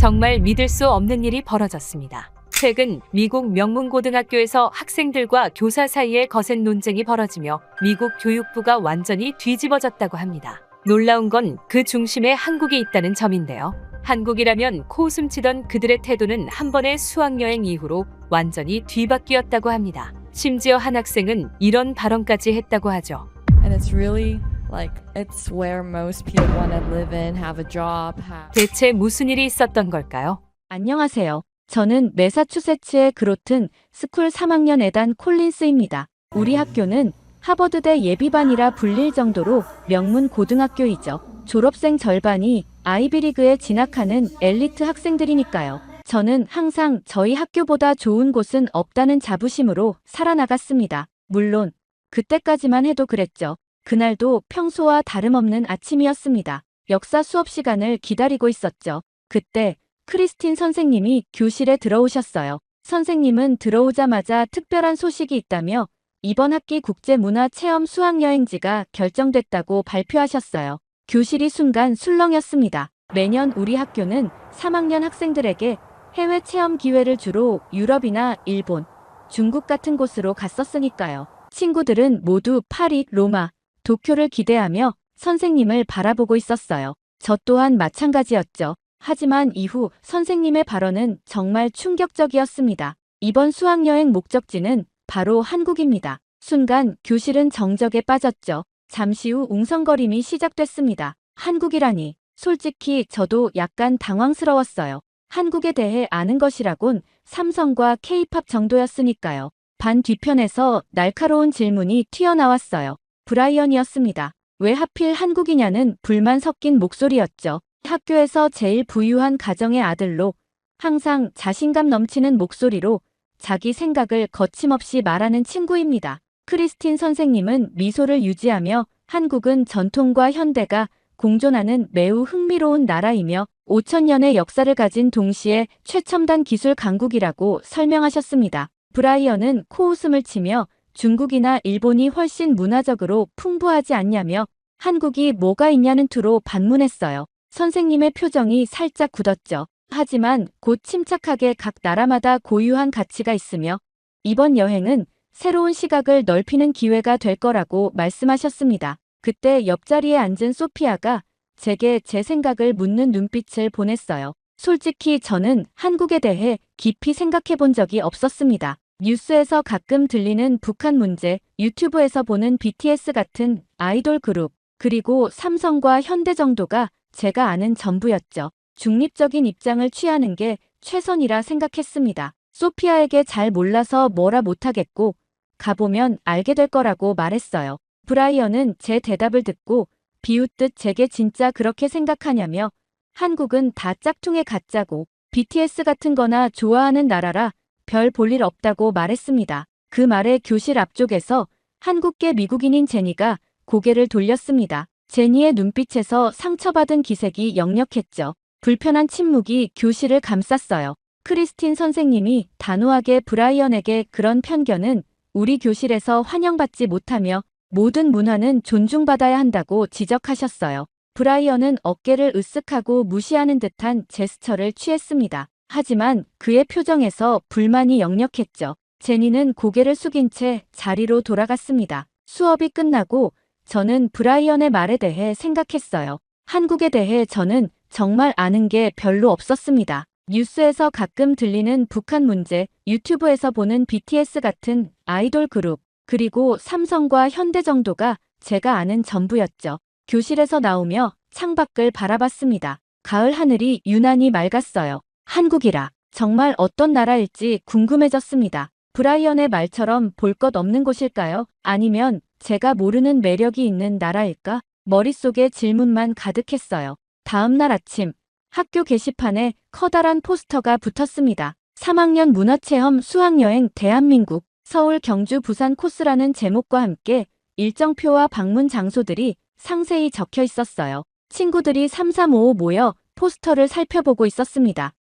정말 믿을 수 없는 일이 벌어졌습니다. 최근 미국 명문고등학교에서 학생들과 교사 사이에 거센 논쟁이 벌어지며 미국 교육부가 완전히 뒤집어졌다고 합니다. 놀라운 건 그 중심에 한국이 있다는 점인데요. 한국이라면 코웃음 치던 그들의 태도는 한 번의 수학여행 이후로 완전히 뒤바뀌었다고 합니다. 심지어 한 학생은 이런 발언까지 했다고 하죠. And it's really like it's where most people want to live in, have a job, have. 대체 무슨 일이 있었던 걸까요? 안녕하세요. 저는 매사추세츠의 그로튼 스쿨 3학년 에단 콜린스입니다. 우리 학교는 하버드대 예비반이라 불릴 정도로 명문 고등학교이죠. 졸업생 절반이 아이비리그에 진학하는 엘리트 학생들이니까요. 저는 항상 저희 학교보다 좋은 곳은 없다는 자부심으로 살아나갔습니다. 물론 그때까지만 해도 그랬죠. 그날도 평소와 다름없는 아침이었습니다. 역사 수업 시간을 기다리고 있었죠. 그때 크리스틴 선생님이 교실에 들어오셨어요. 선생님은 들어오자마자 특별한 소식이 있다며 이번 학기 국제문화체험 수학여행지가 결정됐다고 발표하셨어요. 교실이 순간 술렁였습니다. 매년 우리 학교는 3학년 학생들에게 해외 체험 기회를 주로 유럽이나 일본, 중국 같은 곳으로 갔었으니까요. 친구들은 모두 파리, 로마, 도쿄를 기대하며 선생님을 바라보고 있었어요. 저 또한 마찬가지였죠. 하지만 이후 선생님의 발언은 정말 충격적이었습니다. 이번 수학여행 목적지는 바로 한국입니다. 순간 교실은 정적에 빠졌죠. 잠시 후 웅성거림이 시작됐습니다. 한국이라니. 솔직히 저도 약간 당황스러웠어요. 한국에 대해 아는 것이라곤 삼성과 K-팝 정도였으니까요. 반 뒤편에서 날카로운 질문이 튀어나왔어요. 브라이언이었습니다. 왜 하필 한국이냐는 불만 섞인 목소리였죠. 학교에서 제일 부유한 가정의 아들로 항상 자신감 넘치는 목소리로 자기 생각을 거침없이 말하는 친구입니다. 크리스틴 선생님은 미소를 유지하며 한국은 전통과 현대가 공존하는 매우 흥미로운 나라이며 5,000년의 역사를 가진 동시에 최첨단 기술 강국이라고 설명하셨습니다. 브라이언은 코웃음을 치며 중국이나 일본이 훨씬 문화적으로 풍부하지 않냐며 한국이 뭐가 있냐는 투로 반문했어요. 선생님의 표정이 살짝 굳었죠. 하지만 곧 침착하게 각 나라마다 고유한 가치가 있으며 이번 여행은 새로운 시각을 넓히는 기회가 될 거라고 말씀하셨습니다. 그때 옆자리에 앉은 소피아가 제게 제 생각을 묻는 눈빛을 보냈어요. 솔직히 저는 한국에 대해 깊이 생각해 본 적이 없었습니다. 뉴스에서 가끔 들리는 북한 문제, 유튜브에서 보는 BTS 같은 아이돌 그룹, 그리고 삼성과 현대 정도가 제가 아는 전부였죠. 중립적인 입장을 취하는 게 최선이라 생각했습니다. 소피아에게 잘 몰라서 뭐라 못하겠고 가보면 알게 될 거라고 말했어요. 브라이언은 제 대답을 듣고 비웃듯 제게 진짜 그렇게 생각하냐며 한국은 다 짝퉁의 가짜고 BTS 같은 거나 좋아하는 나라라 별 볼 일 없다고 말했습니다. 그 말에 교실 앞쪽에서 한국계 미국인인 제니가 고개를 돌렸습니다. 제니의 눈빛에서 상처받은 기색이 역력했죠. 불편한 침묵이 교실을 감쌌어요. 크리스틴 선생님이 단호하게 브라이언에게 그런 편견은 우리 교실에서 환영받지 못하며 모든 문화는 존중받아야 한다고 지적하셨어요. 브라이언은 어깨를 으쓱하고 무시하는 듯한 제스처를 취했습니다. 하지만 그의 표정에서 불만이 역력했죠. 제니는 고개를 숙인 채 자리로 돌아갔습니다. 수업이 끝나고 저는 브라이언의 말에 대해 생각했어요. 한국에 대해 저는 정말 아는 게 별로 없었습니다. 뉴스에서 가끔 들리는 북한 문제, 유튜브에서 보는 BTS 같은 아이돌 그룹, 그리고 삼성과 현대 정도가 제가 아는 전부였죠. 교실에서 나오며 창밖을 바라봤습니다. 가을 하늘이 유난히 맑았어요. 한국이라 정말 어떤 나라일지 궁금해졌습니다. 브라이언의 말처럼 볼 것 없는 곳일까요? 아니면 제가 모르는 매력이 있는 나라일까? 머릿속에 질문만 가득했어요. 다음 날 아침, 학교 게시판에 커다란 포스터가 붙었습니다. 3학년 문화체험 수학여행 대한민국, 서울, 경주, 부산 코스라는 제목과 함께 일정표와 방문 장소들이 상세히 적혀 있었어요. 친구들이 3355 모여 포스터를 살펴보고 있었습니다.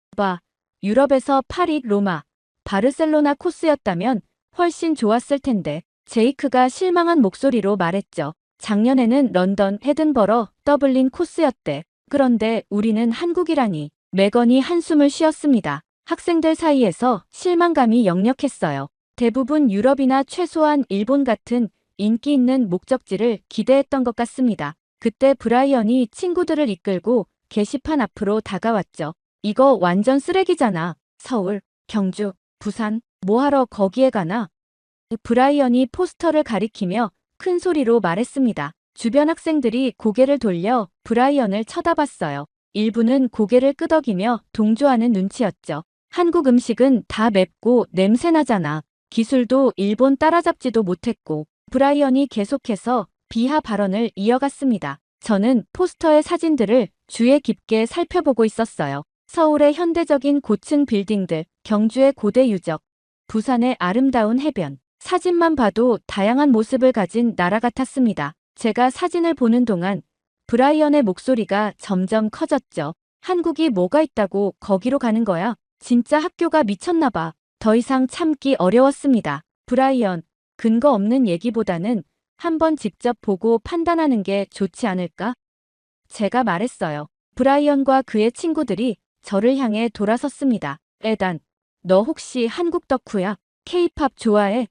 유럽에서 파리, 로마, 바르셀로나 코스였다면 훨씬 좋았을 텐데. 제이크가 실망한 목소리로 말했죠. 작년에는 런던, 에든버러, 더블린 코스였대. 그런데 우리는 한국이라니. 매건이 한숨을 쉬었습니다. 학생들 사이에서 실망감이 역력했어요. 대부분 유럽이나 최소한 일본 같은 인기 있는 목적지를 기대했던 것 같습니다. 그때 브라이언이 친구들을 이끌고 게시판 앞으로 다가왔죠. 이거 완전 쓰레기잖아. 서울, 경주, 부산, 뭐하러 거기에 가나? 브라이언이 포스터를 가리키며 큰 소리로 말했습니다. 주변 학생들이 고개를 돌려 브라이언을 쳐다봤어요. 일부는 고개를 끄덕이며 동조하는 눈치였죠. 한국 음식은 다 맵고 냄새나잖아. 기술도 일본 따라잡지도 못했고. 브라이언이 계속해서 비하 발언을 이어갔습니다. 저는 포스터의 사진들을 주의 깊게 살펴보고 있었어요. 서울의 현대적인 고층 빌딩들, 경주의 고대 유적, 부산의 아름다운 해변. 사진만 봐도 다양한 모습을 가진 나라 같았습니다. 제가 사진을 보는 동안 브라이언의 목소리가 점점 커졌죠. 한국이 뭐가 있다고 거기로 가는 거야? 진짜 학교가 미쳤나 봐. 더 이상 참기 어려웠습니다. 브라이언, 근거 없는 얘기보다는 한번 직접 보고 판단하는 게 좋지 않을까? 제가 말했어요. 브라이언과 그의 친구들이 저를 향해 돌아섰습니다. 에단, 너 혹시 한국 덕후야? K-팝 좋아해?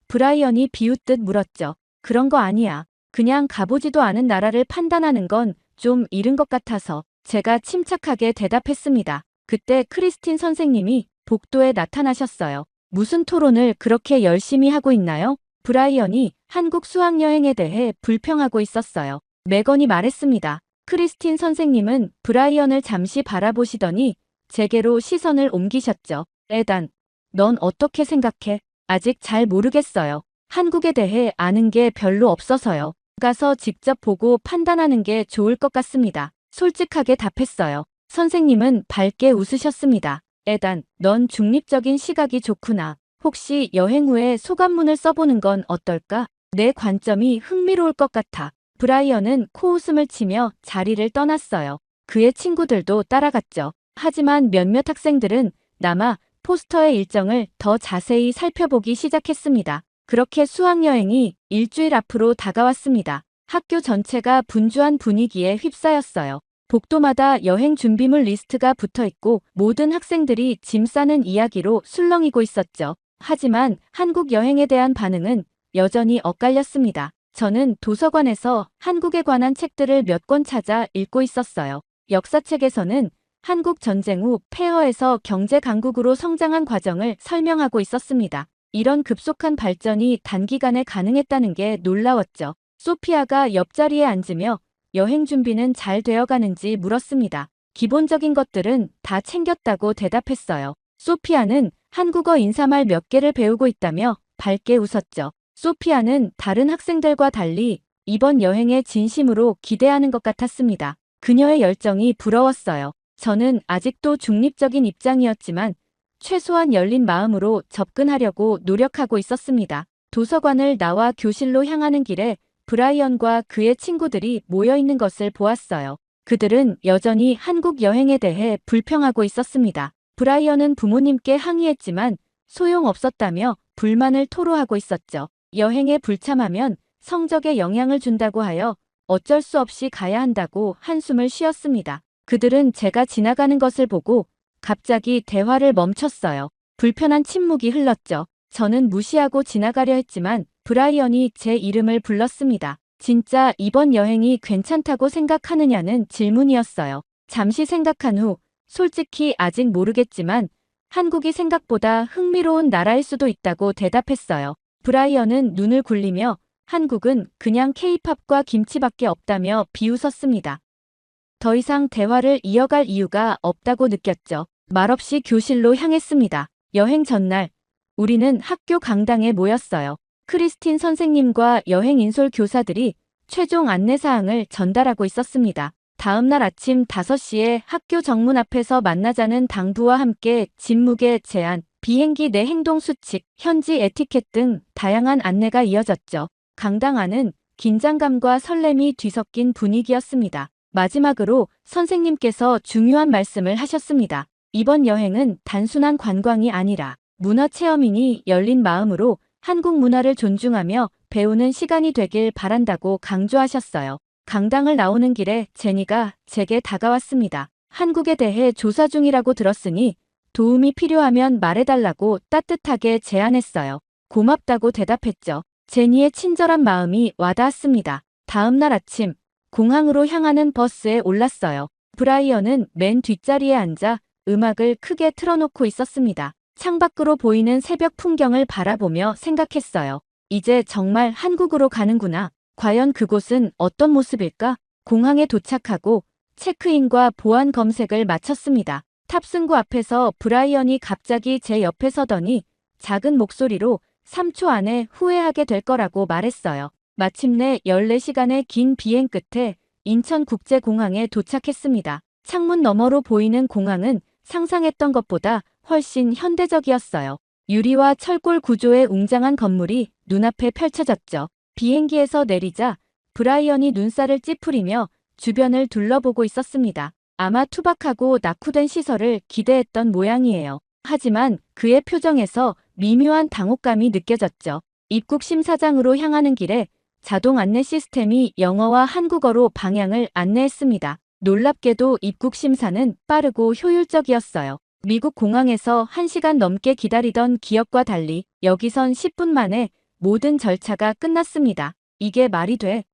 브라이언이 비웃듯 물었죠. 그런 거 아니야. 그냥 가보지도 않은 나라를 판단하는 건 좀 이른 것 같아서 제가 침착하게 대답했습니다. 그때 크리스틴 선생님이 복도에 나타나셨어요. 무슨 토론을 그렇게 열심히 하고 있나요? 브라이언이 한국 수학여행에 대해 불평하고 있었어요. 매건이 말했습니다. 크리스틴 선생님은 브라이언을 잠시 바라보시더니 제게로 시선을 옮기셨죠. 에단, 넌 어떻게 생각해? 아직 잘 모르겠어요. 한국에 대해 아는 게 별로 없어서요. 가서 직접 보고 판단하는 게 좋을 것 같습니다. 솔직하게 답했어요. 선생님은 밝게 웃으셨습니다. 에단, 넌 중립적인 시각이 좋구나. 혹시 여행 후에 소감문을 써보는 건 어떨까? 내 관점이 흥미로울 것 같아. 브라이언은 코웃음을 치며 자리를 떠났어요. 그의 친구들도 따라갔죠. 하지만 몇몇 학생들은 남아 포스터의 일정을 더 자세히 살펴보기 시작했습니다. 그렇게 수학여행이 일주일 앞으로 다가왔습니다. 학교 전체가 분주한 분위기에 휩싸였어요. 복도마다 여행 준비물 리스트가 붙어있고 모든 학생들이 짐 싸는 이야기로 술렁이고 있었죠. 하지만 한국 여행에 대한 반응은 여전히 엇갈렸습니다. 저는 도서관에서 한국에 관한 책들을 몇 권 찾아 읽고 있었어요. 역사책에서는 한국 전쟁 후 폐허에서 경제 강국으로 성장한 과정을 설명하고 있었습니다. 이런 급속한 발전이 단기간에 가능했다는 게 놀라웠죠. 소피아가 옆자리에 앉으며 여행 준비는 잘 되어가는지 물었습니다. 기본적인 것들은 다 챙겼다고 대답했어요. 소피아는 한국어 인사말 몇 개를 배우고 있다며 밝게 웃었죠. 소피아는 다른 학생들과 달리 이번 여행에 진심으로 기대하는 것 같았습니다. 그녀의 열정이 부러웠어요. 저는 아직도 중립적인 입장이었지만 최소한 열린 마음으로 접근하려고 노력하고 있었습니다. 도서관을 나와 교실로 향하는 길에 브라이언과 그의 친구들이 모여있는 것을 보았어요. 그들은 여전히 한국 여행에 대해 불평하고 있었습니다. 브라이언은 부모님께 항의했지만 소용없었다며 불만을 토로하고 있었죠. 여행에 불참하면 성적에 영향을 준다고 하여 어쩔 수 없이 가야 한다고 한숨을 쉬었습니다. 그들은 제가 지나가는 것을 보고 갑자기 대화를 멈췄어요. 불편한 침묵이 흘렀죠. 저는 무시하고 지나가려 했지만 브라이언이 제 이름을 불렀습니다. 진짜 이번 여행이 괜찮다고 생각하느냐는 질문이었어요. 잠시 생각한 후 솔직히 아직 모르겠지만 한국이 생각보다 흥미로운 나라일 수도 있다고 대답했어요. 브라이언은 눈을 굴리며 한국은 그냥 K-팝과 김치밖에 없다며 비웃었습니다. 더 이상 대화를 이어갈 이유가 없다고 느꼈죠. 말없이 교실로 향했습니다. 여행 전날 우리는 학교 강당에 모였어요. 크리스틴 선생님과 여행 인솔 교사들이 최종 안내사항을 전달하고 있었습니다. 다음 날 아침 5시에 학교 정문 앞에서 만나자는 당부와 함께 짐무게 제한, 비행기 내 행동 수칙, 현지 에티켓 등 다양한 안내가 이어졌죠. 강당 안은 긴장감과 설렘이 뒤섞인 분위기였습니다. 마지막으로 선생님께서 중요한 말씀을 하셨습니다. 이번 여행은 단순한 관광이 아니라 문화체험이니 열린 마음으로 한국 문화를 존중하며 배우는 시간이 되길 바란다고 강조하셨어요. 강당을 나오는 길에 제니가 제게 다가왔습니다. 한국에 대해 조사 중이라고 들었으니 도움이 필요하면 말해달라고 따뜻하게 제안했어요. 고맙다고 대답했죠. 제니의 친절한 마음이 와닿았습니다. 다음 날 아침, 공항으로 향하는 버스에 올랐어요. 브라이언은 맨 뒷자리에 앉아 음악을 크게 틀어놓고 있었습니다. 창밖으로 보이는 새벽 풍경을 바라보며 생각했어요. 이제 정말 한국으로 가는구나. 과연 그곳은 어떤 모습일까? 공항에 도착하고 체크인과 보안 검색을 마쳤습니다. 탑승구 앞에서 브라이언이 갑자기 제 옆에 서더니 작은 목소리로 3초 안에 후회하게 될 거라고 말했어요. 마침내 14시간의 긴 비행 끝에 인천국제공항에 도착했습니다. 창문 너머로 보이는 공항은 상상했던 것보다 훨씬 현대적이었어요. 유리와 철골 구조의 웅장한 건물이 눈앞에 펼쳐졌죠. 비행기에서 내리자 브라이언이 눈살을 찌푸리며 주변을 둘러보고 있었습니다. 아마 투박하고 낙후된 시설을 기대했던 모양이에요. 하지만 그의 표정에서 미묘한 당혹감이 느껴졌죠. 입국 심사장으로 향하는 길에 자동 안내 시스템이 영어와 한국어로 방향을 안내했습니다. 놀랍게도 입국 심사는 빠르고 효율적이었어요. 미국 공항에서 1시간 넘게 기다리던 기억과 달리 여기선 10분 만에 모든 절차가 끝났습니다. 이게 말이 돼?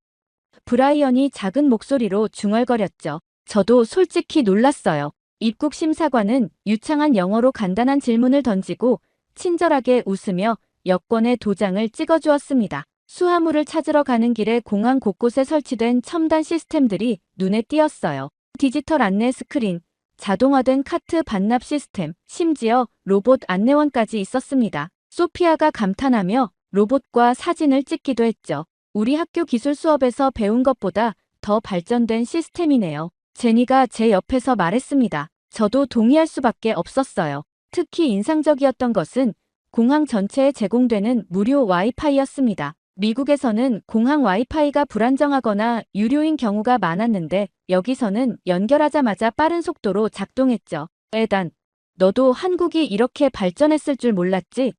브라이언이 작은 목소리로 중얼거렸죠. 저도 솔직히 놀랐어요. 입국 심사관은 유창한 영어로 간단한 질문을 던지고 친절하게 웃으며 여권의 도장을 찍어주었습니다. 수화물을 찾으러 가는 길에 공항 곳곳에 설치된 첨단 시스템들이 눈에 띄었어요. 디지털 안내 스크린, 자동화된 카트 반납 시스템, 심지어 로봇 안내원까지 있었습니다. 소피아가 감탄하며 로봇과 사진을 찍기도 했죠. 우리 학교 기술 수업에서 배운 것보다 더 발전된 시스템이네요. 제니가 제 옆에서 말했습니다. 저도 동의할 수밖에 없었어요. 특히 인상적이었던 것은 공항 전체에 제공되는 무료 와이파이였습니다. 미국에서는 공항 와이파이가 불안정하거나 유료인 경우가 많았는데 여기서는 연결하자마자 빠른 속도로 작동했죠. 에단, 너도 한국이 이렇게 발전했을 줄 몰랐지?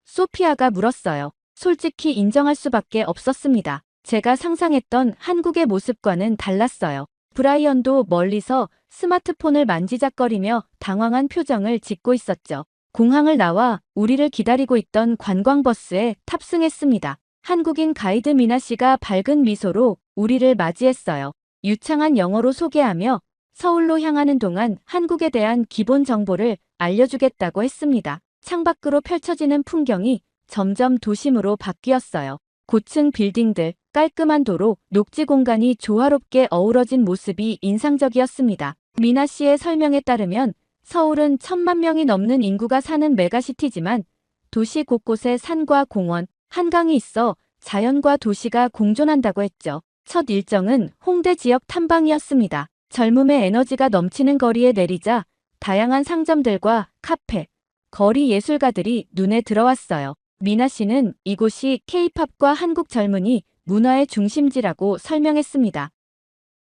소피아가 물었어요. 솔직히 인정할 수밖에 없었습니다. 제가 상상했던 한국의 모습과는 달랐어요. 브라이언도 멀리서 스마트폰을 만지작거리며 당황한 표정을 짓고 있었죠. 공항을 나와 우리를 기다리고 있던 관광버스에 탑승했습니다. 한국인 가이드 미나 씨가 밝은 미소로 우리를 맞이했어요. 유창한 영어로 소개하며 서울로 향하는 동안 한국에 대한 기본 정보를 알려주겠다고 했습니다. 창밖으로 펼쳐지는 풍경이 점점 도심으로 바뀌었어요. 고층 빌딩들, 깔끔한 도로, 녹지 공간이 조화롭게 어우러진 모습이 인상적이었습니다. 미나 씨의 설명에 따르면 서울은 1,000만 명이 넘는 인구가 사는 메가시티지만 도시 곳곳에 산과 공원, 한강이 있어 자연과 도시가 공존한다고 했죠. 첫 일정은 홍대 지역 탐방이었습니다. 젊음의 에너지가 넘치는 거리에 내리자 다양한 상점들과 카페, 거리 예술가들이 눈에 들어왔어요. 미나 씨는 이곳이 K-팝과 한국 젊은이 문화의 중심지라고 설명했습니다.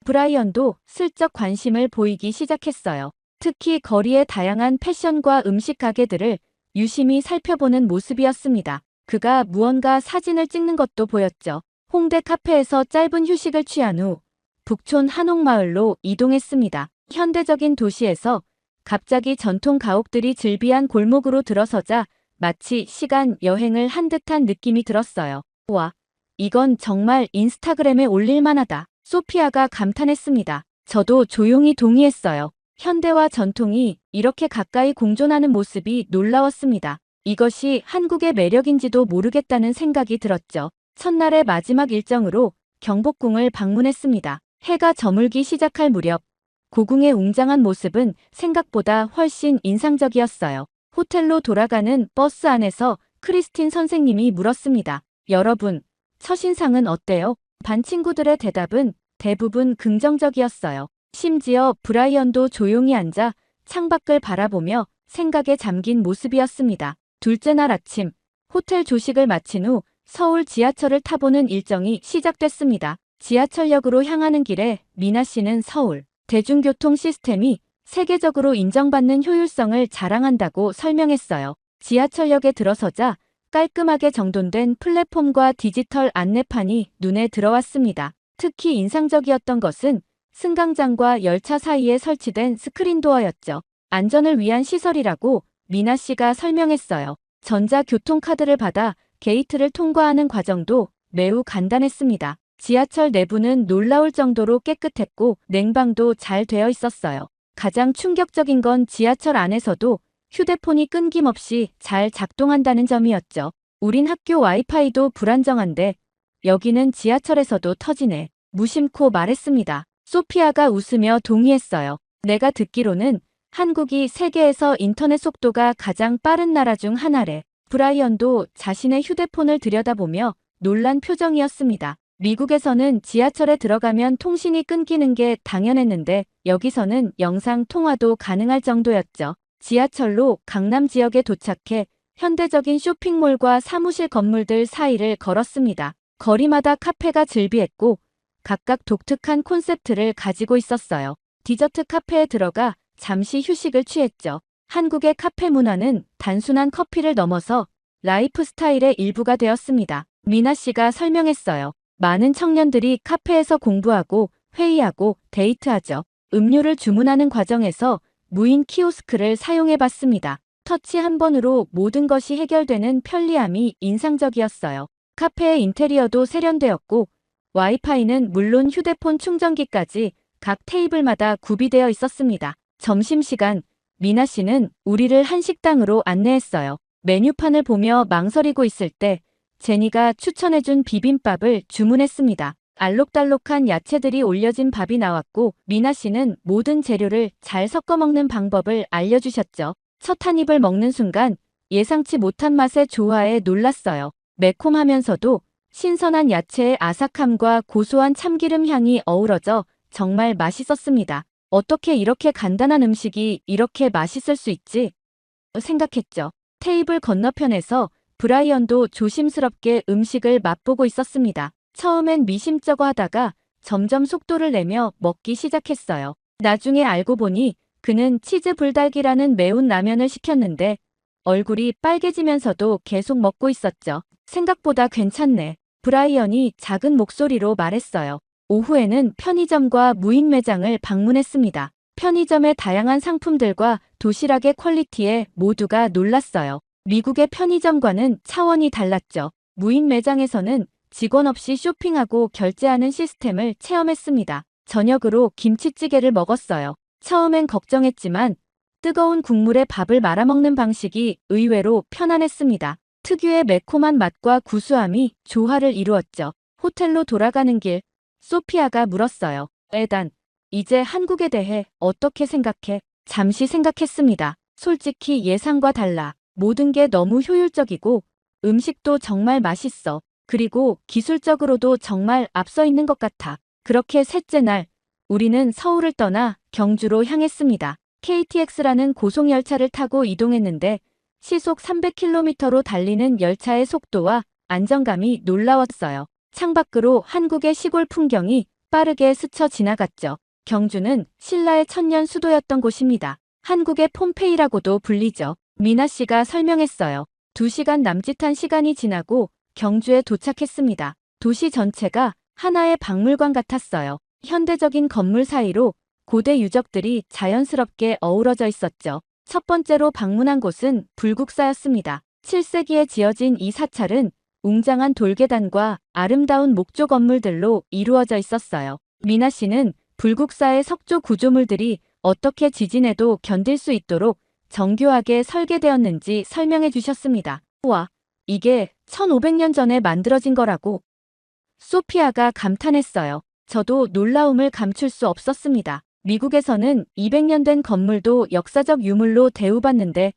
브라이언도 슬쩍 관심을 보이기 시작했어요. 특히 거리의 다양한 패션과 음식 가게들을 유심히 살펴보는 모습이었습니다. 그가 무언가 사진을 찍는 것도 보였죠. 홍대 카페에서 짧은 휴식을 취한 후 북촌 한옥마을로 이동했습니다. 현대적인 도시에서 갑자기 전통 가옥들이 즐비한 골목으로 들어서자 마치 시간 여행을 한 듯한 느낌이 들었어요. 와, 이건 정말 인스타그램에 올릴 만하다. 소피아가 감탄했습니다. 저도 조용히 동의했어요. 현대와 전통이 이렇게 가까이 공존하는 모습이 놀라웠습니다. 이것이 한국의 매력인지도 모르겠다는 생각이 들었죠. 첫날의 마지막 일정으로 경복궁을 방문했습니다. 해가 저물기 시작할 무렵 고궁의 웅장한 모습은 생각보다 훨씬 인상적이었어요. 호텔로 돌아가는 버스 안에서 크리스틴 선생님이 물었습니다. 여러분, 첫인상은 어때요? 반 친구들의 대답은 대부분 긍정적이었어요. 심지어 브라이언도 조용히 앉아 창밖을 바라보며 생각에 잠긴 모습이었습니다. 둘째 날 아침, 호텔 조식을 마친 후 서울 지하철을 타보는 일정이 시작됐습니다. 지하철역으로 향하는 길에 미나 씨는 서울 대중교통 시스템이 세계적으로 인정받는 효율성을 자랑한다고 설명했어요. 지하철역에 들어서자 깔끔하게 정돈된 플랫폼과 디지털 안내판이 눈에 들어왔습니다. 특히 인상적이었던 것은 승강장과 열차 사이에 설치된 스크린도어였죠. 안전을 위한 시설이라고 미나 씨가 설명했어요. 전자교통카드를 받아 게이트를 통과하는 과정도 매우 간단했습니다. 지하철 내부는 놀라울 정도로 깨끗했고 냉방도 잘 되어 있었어요. 가장 충격적인 건 지하철 안에서도 휴대폰이 끊김없이 잘 작동한다는 점이었죠. 우린 학교 와이파이도 불안정한데 여기는 지하철에서도 터지네. 무심코 말했습니다. 소피아가 웃으며 동의했어요. 내가 듣기로는 한국이 세계에서 인터넷 속도가 가장 빠른 나라 중 하나래. 브라이언도 자신의 휴대폰을 들여다보며 놀란 표정이었습니다. 미국에서는 지하철에 들어가면 통신이 끊기는 게 당연했는데 여기서는 영상 통화도 가능할 정도였죠. 지하철로 강남 지역에 도착해 현대적인 쇼핑몰과 사무실 건물들 사이를 걸었습니다. 거리마다 카페가 즐비했고 각각 독특한 콘셉트를 가지고 있었어요. 디저트 카페에 들어가 잠시 휴식을 취했죠. 한국의 카페 문화는 단순한 커피를 넘어서 라이프 스타일의 일부가 되었습니다. 미나 씨가 설명했어요. 많은 청년들이 카페에서 공부하고 회의하고 데이트하죠. 음료를 주문하는 과정에서 무인 키오스크를 사용해 봤습니다. 터치 한 번으로 모든 것이 해결되는 편리함이 인상적이었어요. 카페의 인테리어도 세련되었고 와이파이는 물론 휴대폰 충전기까지 각 테이블마다 구비되어 있었습니다. 점심시간, 미나 씨는 우리를 한식당으로 안내했어요. 메뉴판을 보며 망설이고 있을 때 제니가 추천해준 비빔밥을 주문했습니다. 알록달록한 야채들이 올려진 밥이 나왔고 미나 씨는 모든 재료를 잘 섞어 먹는 방법을 알려주셨죠. 첫 한 입을 먹는 순간 예상치 못한 맛의 조화에 놀랐어요. 매콤하면서도 신선한 야채의 아삭함과 고소한 참기름 향이 어우러져 정말 맛있었습니다. 어떻게 이렇게 간단한 음식이 이렇게 맛있을 수 있지? 생각했죠. 테이블 건너편에서 브라이언도 조심스럽게 음식을 맛보고 있었습니다. 처음엔 미심쩍어 하다가 점점 속도를 내며 먹기 시작했어요. 나중에 알고 보니 그는 치즈 불닭이라는 매운 라면을 시켰는데 얼굴이 빨개지면서도 계속 먹고 있었죠. 생각보다 괜찮네. 브라이언이 작은 목소리로 말했어요. 오후에는 편의점과 무인 매장을 방문했습니다. 편의점의 다양한 상품들과 도시락의 퀄리티에 모두가 놀랐어요. 미국의 편의점과는 차원이 달랐죠. 무인 매장에서는 직원 없이 쇼핑하고 결제하는 시스템을 체험했습니다. 저녁으로 김치찌개를 먹었어요. 처음엔 걱정했지만 뜨거운 국물에 밥을 말아먹는 방식이 의외로 편안했습니다. 특유의 매콤한 맛과 구수함이 조화를 이루었죠. 호텔로 돌아가는 길, 소피아가 물었어요. 에단, 이제 한국에 대해 어떻게 생각해? 잠시 생각했습니다. 솔직히 예상과 달라. 모든 게 너무 효율적이고 음식도 정말 맛있어. 그리고 기술적으로도 정말 앞서 있는 것 같아. 그렇게 셋째 날, 우리는 서울을 떠나 경주로 향했습니다. KTX라는 고속열차를 타고 이동했는데 시속 300km로 달리는 열차의 속도와 안정감이 놀라웠어요. 창밖으로 한국의 시골 풍경이 빠르게 스쳐 지나갔죠. 경주는 신라의 천년 수도였던 곳입니다. 한국의 폼페이라고도 불리죠. 미나 씨가 설명했어요. 2시간 남짓한 시간이 지나고 경주에 도착했습니다. 도시 전체가 하나의 박물관 같았어요. 현대적인 건물 사이로 고대 유적들이 자연스럽게 어우러져 있었죠. 첫 번째로 방문한 곳은 불국사였습니다. 7세기에 지어진 이 사찰은 웅장한 돌계단과 아름다운 목조 건물들로 이루어져 있었어요. 미나 씨는 불국사의 석조 구조물들이 어떻게 지진에도 견딜 수 있도록 정교하게 설계되었는지 설명해 주셨습니다. 와, 이게 1500년 전에 만들어진 거라고. 소피아가 감탄했어요. 저도 놀라움을 감출 수 없었습니다. 미국에서는 200년 된 건물도 역사적 유물로 대우받는데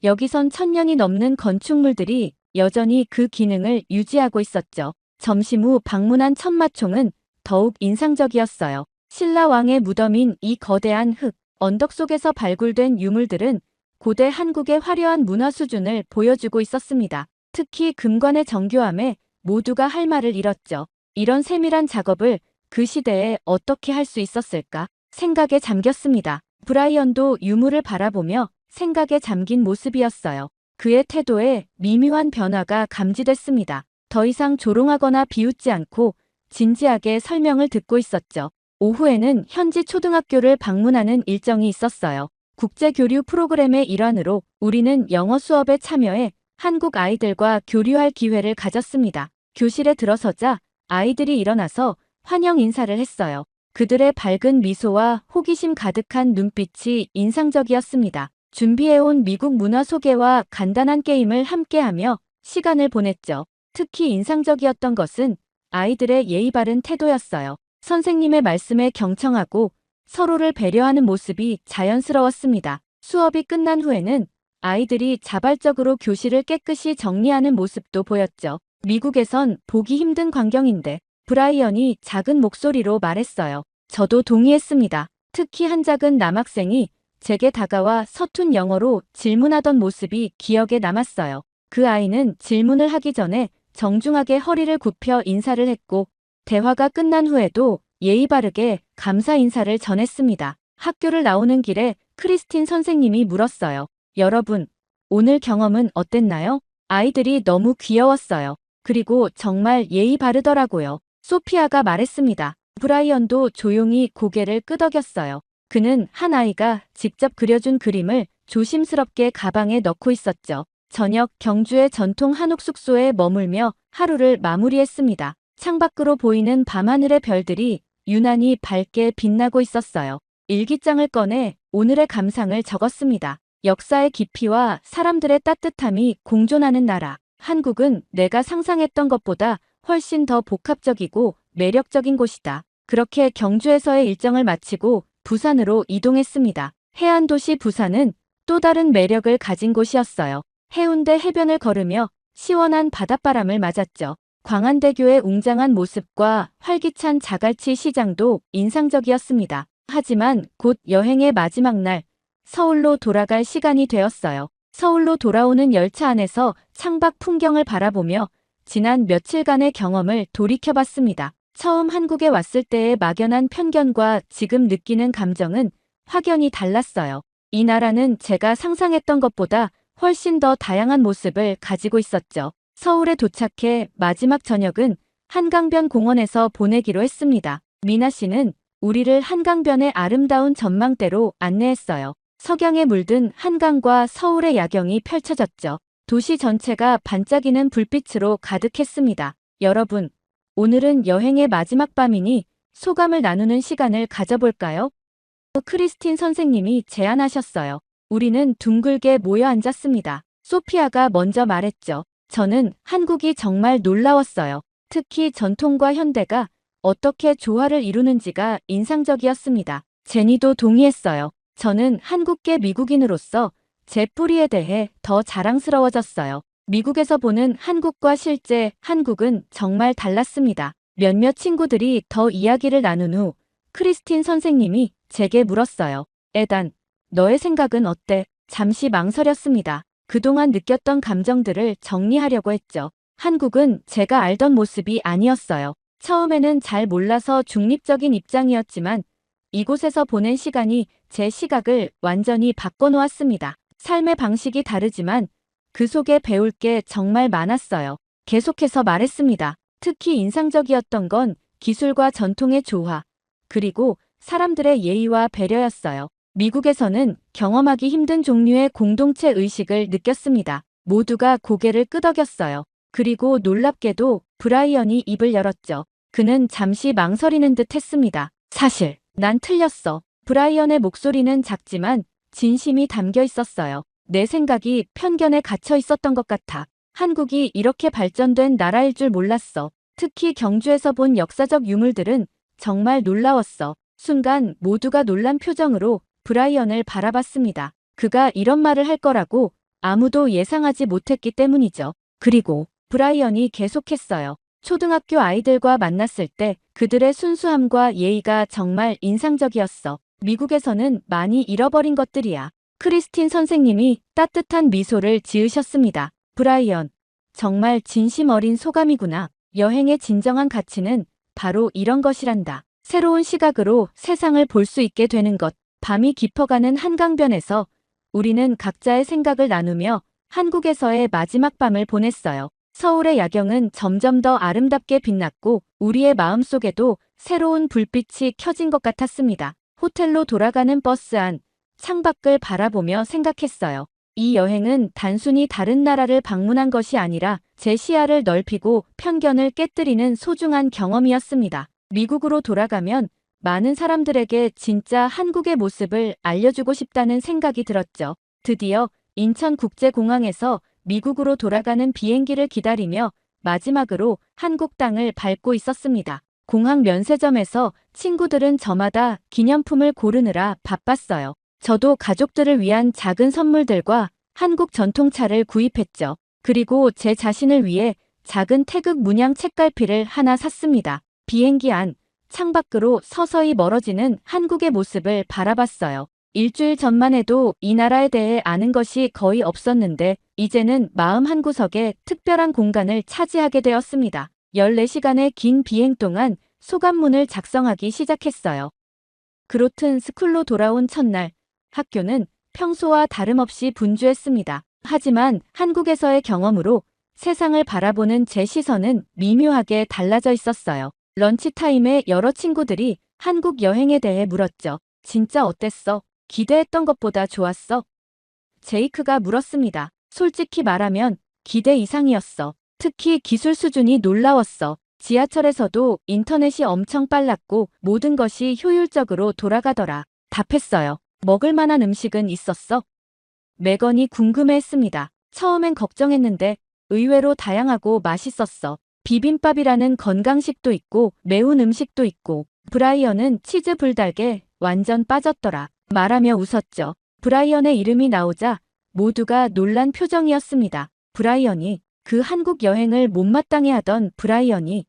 여기선 1000년이 넘는 건축물들이 여전히 그 기능을 유지하고 있었죠. 점심 후 방문한 천마총은 더욱 인상적이었어요. 신라 왕의 무덤인 이 거대한 흙, 언덕 속에서 발굴된 유물들은 고대 한국의 화려한 문화 수준을 보여주고 있었습니다. 특히 금관의 정교함에 모두가 할 말을 잃었죠. 이런 세밀한 작업을 그 시대에 어떻게 할 수 있었을까? 생각에 잠겼습니다. 브라이언도 유물을 바라보며 생각에 잠긴 모습이었어요. 그의 태도에 미묘한 변화가 감지됐습니다. 더 이상 조롱하거나 비웃지 않고 진지하게 설명을 듣고 있었죠. 오후에는 현지 초등학교를 방문하는 일정이 있었어요. 국제교류 프로그램의 일환으로 우리는 영어 수업에 참여해 한국 아이들과 교류할 기회를 가졌습니다. 교실에 들어서자 아이들이 일어나서 환영 인사를 했어요. 그들의 밝은 미소와 호기심 가득한 눈빛이 인상적이었습니다. 준비해온 미국 문화 소개와 간단한 게임을 함께하며 시간을 보냈죠. 특히 인상적이었던 것은 아이들의 예의 바른 태도였어요. 선생님의 말씀에 경청하고 서로를 배려하는 모습이 자연스러웠습니다. 수업이 끝난 후에는 아이들이 자발적으로 교실을 깨끗이 정리하는 모습도 보였죠. 미국에선 보기 힘든 광경인데 브라이언이 작은 목소리로 말했어요. 저도 동의했습니다. 특히 한 작은 남학생이 제게 다가와 서툰 영어로 질문하던 모습이 기억에 남았어요. 그 아이는 질문을 하기 전에 정중하게 허리를 굽혀 인사를 했고 대화가 끝난 후에도 예의 바르게 감사 인사를 전했습니다. 학교를 나오는 길에 크리스틴 선생님이 물었어요. 여러분, 오늘 경험은 어땠나요? 아이들이 너무 귀여웠어요. 그리고 정말 예의 바르더라고요. 소피아가 말했습니다. 브라이언도 조용히 고개를 끄덕였어요. 그는 한 아이가 직접 그려준 그림을 조심스럽게 가방에 넣고 있었죠. 저녁 경주의 전통 한옥 숙소에 머물며 하루를 마무리했습니다. 창밖으로 보이는 밤하늘의 별들이 유난히 밝게 빛나고 있었어요. 일기장을 꺼내 오늘의 감상을 적었습니다. 역사의 깊이와 사람들의 따뜻함이 공존하는 나라. 한국은 내가 상상했던 것보다 훨씬 더 복합적이고 매력적인 곳이다. 그렇게 경주에서의 일정을 마치고 부산으로 이동했습니다. 해안 도시 부산은 또 다른 매력을 가진 곳이었어요. 해운대 해변을 걸으며 시원한 바닷바람을 맞았죠. 광안대교의 웅장한 모습과 활기찬 자갈치 시장도 인상적이었습니다. 하지만 곧 여행의 마지막 날, 서울로 돌아갈 시간이 되었어요. 서울로 돌아오는 열차 안에서 창밖 풍경을 바라보며 지난 며칠간의 경험을 돌이켜봤습니다. 처음 한국에 왔을 때의 막연한 편견과 지금 느끼는 감정은 확연히 달랐어요. 이 나라는 제가 상상했던 것보다 훨씬 더 다양한 모습을 가지고 있었죠. 서울에 도착해 마지막 저녁은 한강변 공원에서 보내기로 했습니다. 미나 씨는 우리를 한강변의 아름다운 전망대로 안내했어요. 석양에 물든 한강과 서울의 야경이 펼쳐졌죠. 도시 전체가 반짝이는 불빛으로 가득했습니다. 여러분, 오늘은 여행의 마지막 밤이니 소감을 나누는 시간을 가져볼까요? 크리스틴 선생님이 제안하셨어요. 우리는 둥글게 모여 앉았습니다. 소피아가 먼저 말했죠. 저는 한국이 정말 놀라웠어요. 특히 전통과 현대가 어떻게 조화를 이루는지가 인상적이었습니다. 제니도 동의했어요. 저는 한국계 미국인으로서 제 뿌리에 대해 더 자랑스러워졌어요. 미국에서 보는 한국과 실제 한국은 정말 달랐습니다. 몇몇 친구들이 더 이야기를 나눈 후 크리스틴 선생님이 제게 물었어요. 에단, 너의 생각은 어때? 잠시 망설였습니다. 그동안 느꼈던 감정들을 정리하려고 했죠. 한국은 제가 알던 모습이 아니었어요. 처음에는 잘 몰라서 중립적인 입장이었지만 이곳에서 보낸 시간이 제 시각을 완전히 바꿔놓았습니다. 삶의 방식이 다르지만 그 속에 배울 게 정말 많았어요. 계속해서 말했습니다. 특히 인상적이었던 건 기술과 전통의 조화, 그리고 사람들의 예의와 배려였어요. 미국에서는 경험하기 힘든 종류의 공동체 의식을 느꼈습니다. 모두가 고개를 끄덕였어요. 그리고 놀랍게도 브라이언이 입을 열었죠. 그는 잠시 망설이는 듯 했습니다. 사실, 난 틀렸어. 브라이언의 목소리는 작지만 진심이 담겨 있었어요. 내 생각이 편견에 갇혀 있었던 것 같아. 한국이 이렇게 발전된 나라일 줄 몰랐어. 특히 경주에서 본 역사적 유물들은 정말 놀라웠어. 순간 모두가 놀란 표정으로 브라이언을 바라봤습니다. 그가 이런 말을 할 거라고 아무도 예상하지 못했기 때문이죠. 그리고 브라이언이 계속했어요. 초등학교 아이들과 만났을 때 그들의 순수함과 예의가 정말 인상적이었어. 미국에서는 많이 잃어버린 것들이야. 크리스틴 선생님이 따뜻한 미소를 지으셨습니다. 브라이언, 정말 진심 어린 소감이구나. 여행의 진정한 가치는 바로 이런 것이란다. 새로운 시각으로 세상을 볼 수 있게 되는 것. 밤이 깊어가는 한강변에서 우리는 각자의 생각을 나누며 한국에서의 마지막 밤을 보냈어요. 서울의 야경은 점점 더 아름답게 빛났고 우리의 마음속에도 새로운 불빛이 켜진 것 같았습니다. 호텔로 돌아가는 버스 안, 창밖을 바라보며 생각했어요. 이 여행은 단순히 다른 나라를 방문한 것이 아니라 제 시야를 넓히고 편견을 깨뜨리는 소중한 경험이었습니다. 미국으로 돌아가면 많은 사람들에게 진짜 한국의 모습을 알려주고 싶다는 생각이 들었죠. 드디어 인천국제공항에서 미국으로 돌아가는 비행기를 기다리며 마지막으로 한국 땅을 밟고 있었습니다. 공항 면세점에서 친구들은 저마다 기념품을 고르느라 바빴어요. 저도 가족들을 위한 작은 선물들과 한국 전통차를 구입했죠. 그리고 제 자신을 위해 작은 태극 문양 책갈피를 하나 샀습니다. 비행기 안, 창밖으로 서서히 멀어지는 한국의 모습을 바라봤어요. 일주일 전만 해도 이 나라에 대해 아는 것이 거의 없었는데 이제는 마음 한구석에 특별한 공간을 차지하게 되었습니다. 14시간의 긴 비행 동안 소감문을 작성하기 시작했어요. 그로튼 스쿨로 돌아온 첫날, 학교는 평소와 다름없이 분주했습니다. 하지만 한국에서의 경험으로 세상을 바라보는 제 시선은 미묘하게 달라져 있었어요. 런치타임에 여러 친구들이 한국 여행에 대해 물었죠. 진짜 어땠어? 기대했던 것보다 좋았어? 제이크가 물었습니다. 솔직히 말하면 기대 이상이었어. 특히 기술 수준이 놀라웠어. 지하철에서도 인터넷이 엄청 빨랐고 모든 것이 효율적으로 돌아가더라. 답했어요. 먹을 만한 음식은 있었어? 매건이 궁금해했습니다. 처음엔 걱정했는데 의외로 다양하고 맛있었어. 비빔밥이라는 건강식도 있고 매운 음식도 있고 브라이언은 치즈 불닭에 완전 빠졌더라. 말하며 웃었죠. 브라이언의 이름이 나오자 모두가 놀란 표정이었습니다. 브라이언이 그 한국 여행을 못마땅해 하던 브라이언이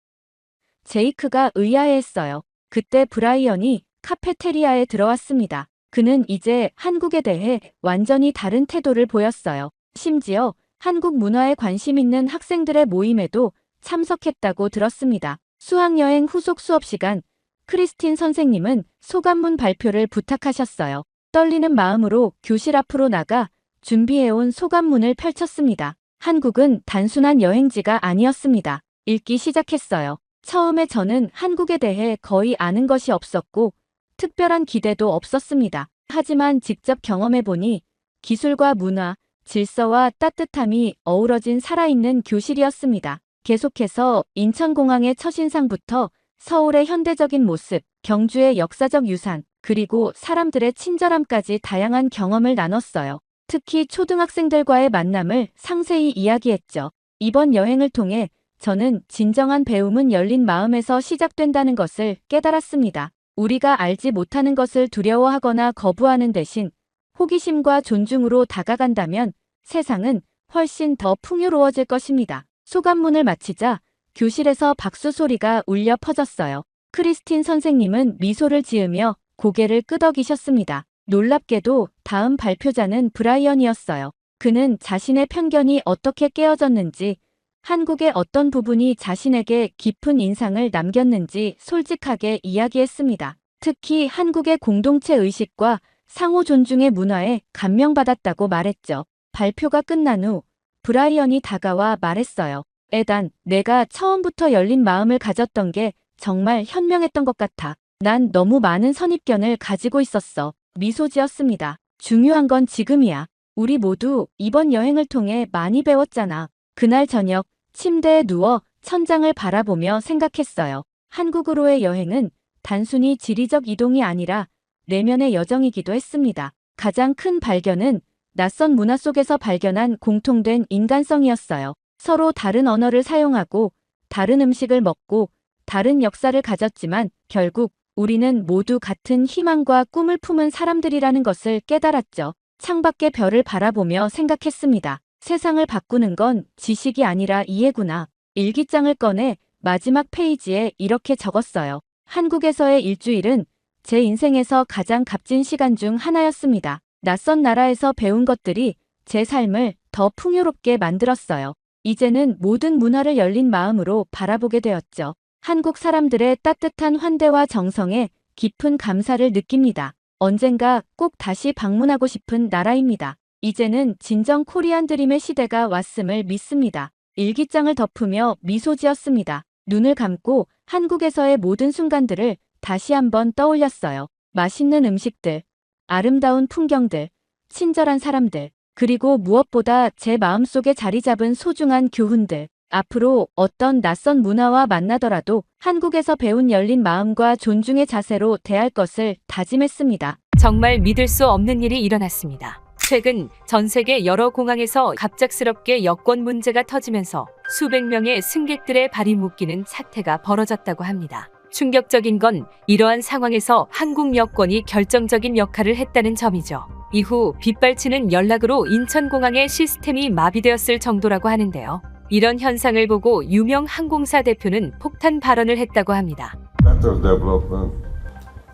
제이크가 의아해했어요. 그때 브라이언이 카페테리아에 들어왔습니다. 그는 이제 한국에 대해 완전히 다른 태도를 보였어요. 심지어 한국 문화에 관심 있는 학생들의 모임에도 참석했다고 들었습니다. 수학여행 후속 수업 시간, 크리스틴 선생님은 소감문 발표를 부탁하셨어요. 떨리는 마음으로 교실 앞으로 나가 준비해온 소감문을 펼쳤습니다. 한국은 단순한 여행지가 아니었습니다. 읽기 시작했어요. 처음에 저는 한국에 대해 거의 아는 것이 없었고 특별한 기대도 없었습니다. 하지만 직접 경험해보니 기술과 문화, 질서와 따뜻함이 어우러진 살아있는 교실이었습니다. 계속해서 인천공항의 첫인상부터 서울의 현대적인 모습, 경주의 역사적 유산, 그리고 사람들의 친절함까지 다양한 경험을 나눴어요. 특히 초등학생들과의 만남을 상세히 이야기했죠. 이번 여행을 통해 저는 진정한 배움은 열린 마음에서 시작된다는 것을 깨달았습니다. 우리가 알지 못하는 것을 두려워하거나 거부하는 대신 호기심과 존중으로 다가간다면 세상은 훨씬 더 풍요로워질 것입니다. 소감문을 마치자 교실에서 박수 소리가 울려 퍼졌어요. 크리스틴 선생님은 미소를 지으며 고개를 끄덕이셨습니다. 놀랍게도 다음 발표자는 브라이언이었어요. 그는 자신의 편견이 어떻게 깨어졌는지, 한국의 어떤 부분이 자신에게 깊은 인상을 남겼는지 솔직하게 이야기했습니다. 특히 한국의 공동체 의식과 상호 존중의 문화에 감명받았다고 말했죠. 발표가 끝난 후 브라이언이 다가와 말했어요. 에단, 내가 처음부터 열린 마음을 가졌던 게 정말 현명했던 것 같아. 난 너무 많은 선입견을 가지고 있었어. 미소 지었습니다. 중요한 건 지금이야. 우리 모두 이번 여행을 통해 많이 배웠잖아. 그날 저녁 침대에 누워 천장을 바라보며 생각했어요. 한국으로의 여행은 단순히 지리적 이동이 아니라 내면의 여정이기도 했습니다. 가장 큰 발견은 낯선 문화 속에서 발견한 공통된 인간성이었어요. 서로 다른 언어를 사용하고 다른 음식을 먹고 다른 역사를 가졌지만 결국 우리는 모두 같은 희망과 꿈을 품은 사람들이라는 것을 깨달았죠. 창밖의 별을 바라보며 생각했습니다. 세상을 바꾸는 건 지식이 아니라 이해구나. 일기장을 꺼내 마지막 페이지에 이렇게 적었어요. 한국에서의 일주일은 제 인생에서 가장 값진 시간 중 하나였습니다. 낯선 나라에서 배운 것들이 제 삶을 더 풍요롭게 만들었어요. 이제는 모든 문화를 열린 마음으로 바라보게 되었죠. 한국 사람들의 따뜻한 환대와 정성에 깊은 감사를 느낍니다. 언젠가 꼭 다시 방문하고 싶은 나라입니다. 이제는 진정 코리안 드림의 시대가 왔음을 믿습니다. 일기장을 덮으며 미소 지었습니다. 눈을 감고 한국에서의 모든 순간들을 다시 한번 떠올렸어요. 맛있는 음식들, 아름다운 풍경들, 친절한 사람들, 그리고 무엇보다 제 마음속에 자리 잡은 소중한 교훈들. 앞으로 어떤 낯선 문화와 만나더라도 한국에서 배운 열린 마음과 존중의 자세로 대할 것을 다짐했습니다. 정말 믿을 수 없는 일이 일어났습니다. 최근 전 세계 여러 공항에서 갑작스럽게 여권 문제가 터지면서 수백 명의 승객들의 발이 묶이는 사태가 벌어졌다고 합니다. 충격적인 건 이러한 상황에서 한국 여권이 결정적인 역할을 했다는 점이죠. 이후 빗발치는 연락으로 인천공항의 시스템이 마비되었을 정도라고 하는데요. 이런 현상을 보고 유명 항공사 대표는 폭탄 발언을 했다고 합니다. matter of development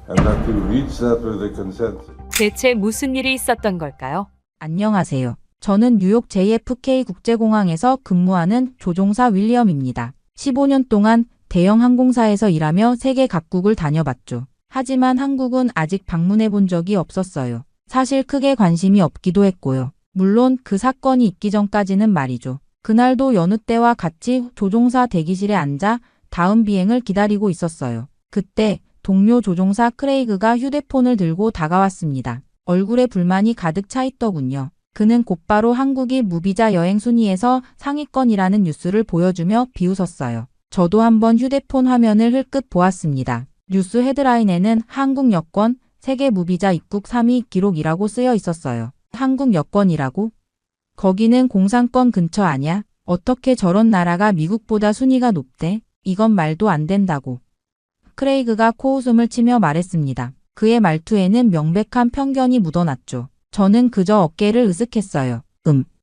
and that we reach that with the consensus. 대체 무슨 일이 있었던 걸까요? 안녕하세요. 저는 뉴욕 JFK 국제공항에서 근무하는 조종사 윌리엄입니다. 15년 동안 대형 항공사에서 일하며 세계 각국을 다녀봤죠. 하지만 한국은 아직 방문해 본 적이 없었어요. 사실 크게 관심이 없기도 했고요. 물론 그 사건이 있기 전까지는 말이죠. 그날도 여느 때와 같이 조종사 대기실에 앉아 다음 비행을 기다리고 있었어요. 그때 동료 조종사 크레이그가 휴대폰을 들고 다가왔습니다. 얼굴에 불만이 가득 차 있더군요. 그는 곧바로 한국이 무비자 여행 순위에서 상위권이라는 뉴스를 보여주며 비웃었어요. 저도 한번 휴대폰 화면을 흘끗 보았습니다. 뉴스 헤드라인에는 한국 여권 세계 무비자 입국 3위 기록이라고 쓰여 있었어요. 한국 여권이라고? 거기는 공산권 근처 아냐? 어떻게 저런 나라가 미국보다 순위가 높대? 이건 말도 안 된다고. 크레이그가 코웃음을 치며 말했습니다. 그의 말투에는 명백한 편견이 묻어났죠. 저는 그저 어깨를 으쓱했어요.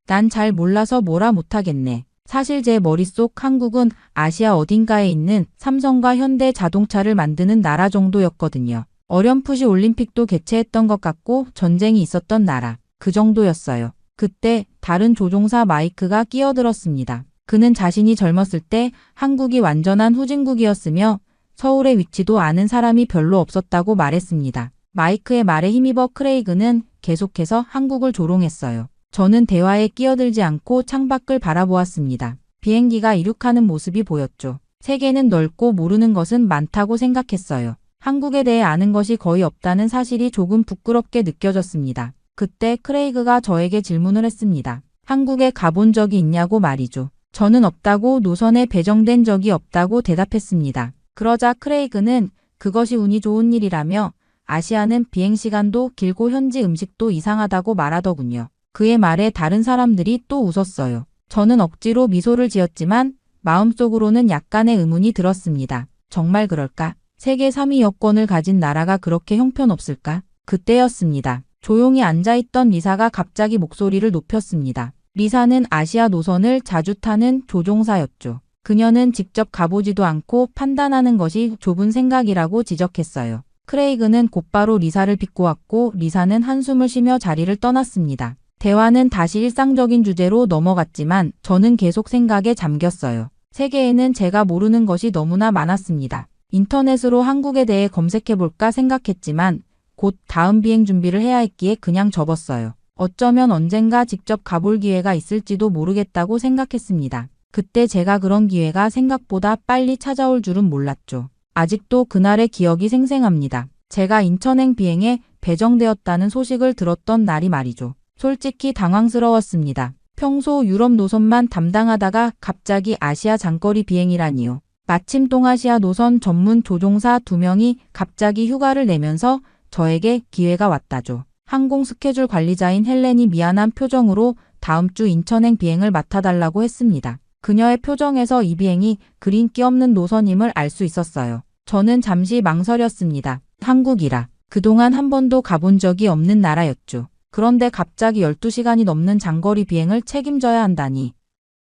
난 잘 몰라서 뭐라 못하겠네. 사실 제 머릿속 한국은 아시아 어딘가에 있는 삼성과 현대 자동차를 만드는 나라 정도였거든요. 어렴풋이 올림픽도 개최했던 것 같고 전쟁이 있었던 나라. 그 정도였어요. 그때 다른 조종사 마이크가 끼어들었습니다. 그는 자신이 젊었을 때 한국이 완전한 후진국이었으며 서울의 위치도 아는 사람이 별로 없었다고 말했습니다. 마이크의 말에 힘입어 크레이그는 계속해서 한국을 조롱했어요. 저는 대화에 끼어들지 않고 창밖을 바라보았습니다. 비행기가 이륙하는 모습이 보였죠. 세계는 넓고 모르는 것은 많다고 생각했어요. 한국에 대해 아는 것이 거의 없다는 사실이 조금 부끄럽게 느껴졌습니다. 그때 크레이그가 저에게 질문을 했습니다. 한국에 가본 적이 있냐고 말이죠. 저는 없다고 노선에 배정된 적이 없다고 대답했습니다. 그러자 크레이그는 그것이 운이 좋은 일이라며 아시아는 비행시간도 길고 현지 음식도 이상하다고 말하더군요. 그의 말에 다른 사람들이 또 웃었어요. 저는 억지로 미소를 지었지만 마음속으로는 약간의 의문이 들었습니다. 정말 그럴까? 세계 3위 여권을 가진 나라가 그렇게 형편없을까? 그때였습니다. 조용히 앉아있던 리사가 갑자기 목소리를 높였습니다. 리사는 아시아 노선을 자주 타는 조종사였죠. 그녀는 직접 가보지도 않고 판단하는 것이 좁은 생각이라고 지적했어요. 크레이그는 곧바로 리사를 비꼬았고 리사는 한숨을 쉬며 자리를 떠났습니다. 대화는 다시 일상적인 주제로 넘어갔지만 저는 계속 생각에 잠겼어요. 세계에는 제가 모르는 것이 너무나 많았습니다. 인터넷으로 한국에 대해 검색해볼까 생각했지만 곧 다음 비행 준비를 해야 했기에 그냥 접었어요. 어쩌면 언젠가 직접 가볼 기회가 있을지도 모르겠다고 생각했습니다. 그때 제가 그런 기회가 생각보다 빨리 찾아올 줄은 몰랐죠. 아직도 그날의 기억이 생생합니다. 제가 인천행 비행에 배정되었다는 소식을 들었던 날이 말이죠. 솔직히 당황스러웠습니다. 평소 유럽 노선만 담당하다가 갑자기 아시아 장거리 비행이라니요. 마침 동아시아 노선 전문 조종사 2명이 갑자기 휴가를 내면서 저에게 기회가 왔다죠. 항공 스케줄 관리자인 헬렌이 미안한 표정으로 다음 주 인천행 비행을 맡아달라고 했습니다. 그녀의 표정에서 이 비행이 그린기 없는 노선임을 알 수 있었어요. 저는 잠시 망설였습니다. 한국이라. 그동안 한 번도 가본 적이 없는 나라였죠. 그런데 갑자기 12시간이 넘는 장거리 비행을 책임져야 한다니.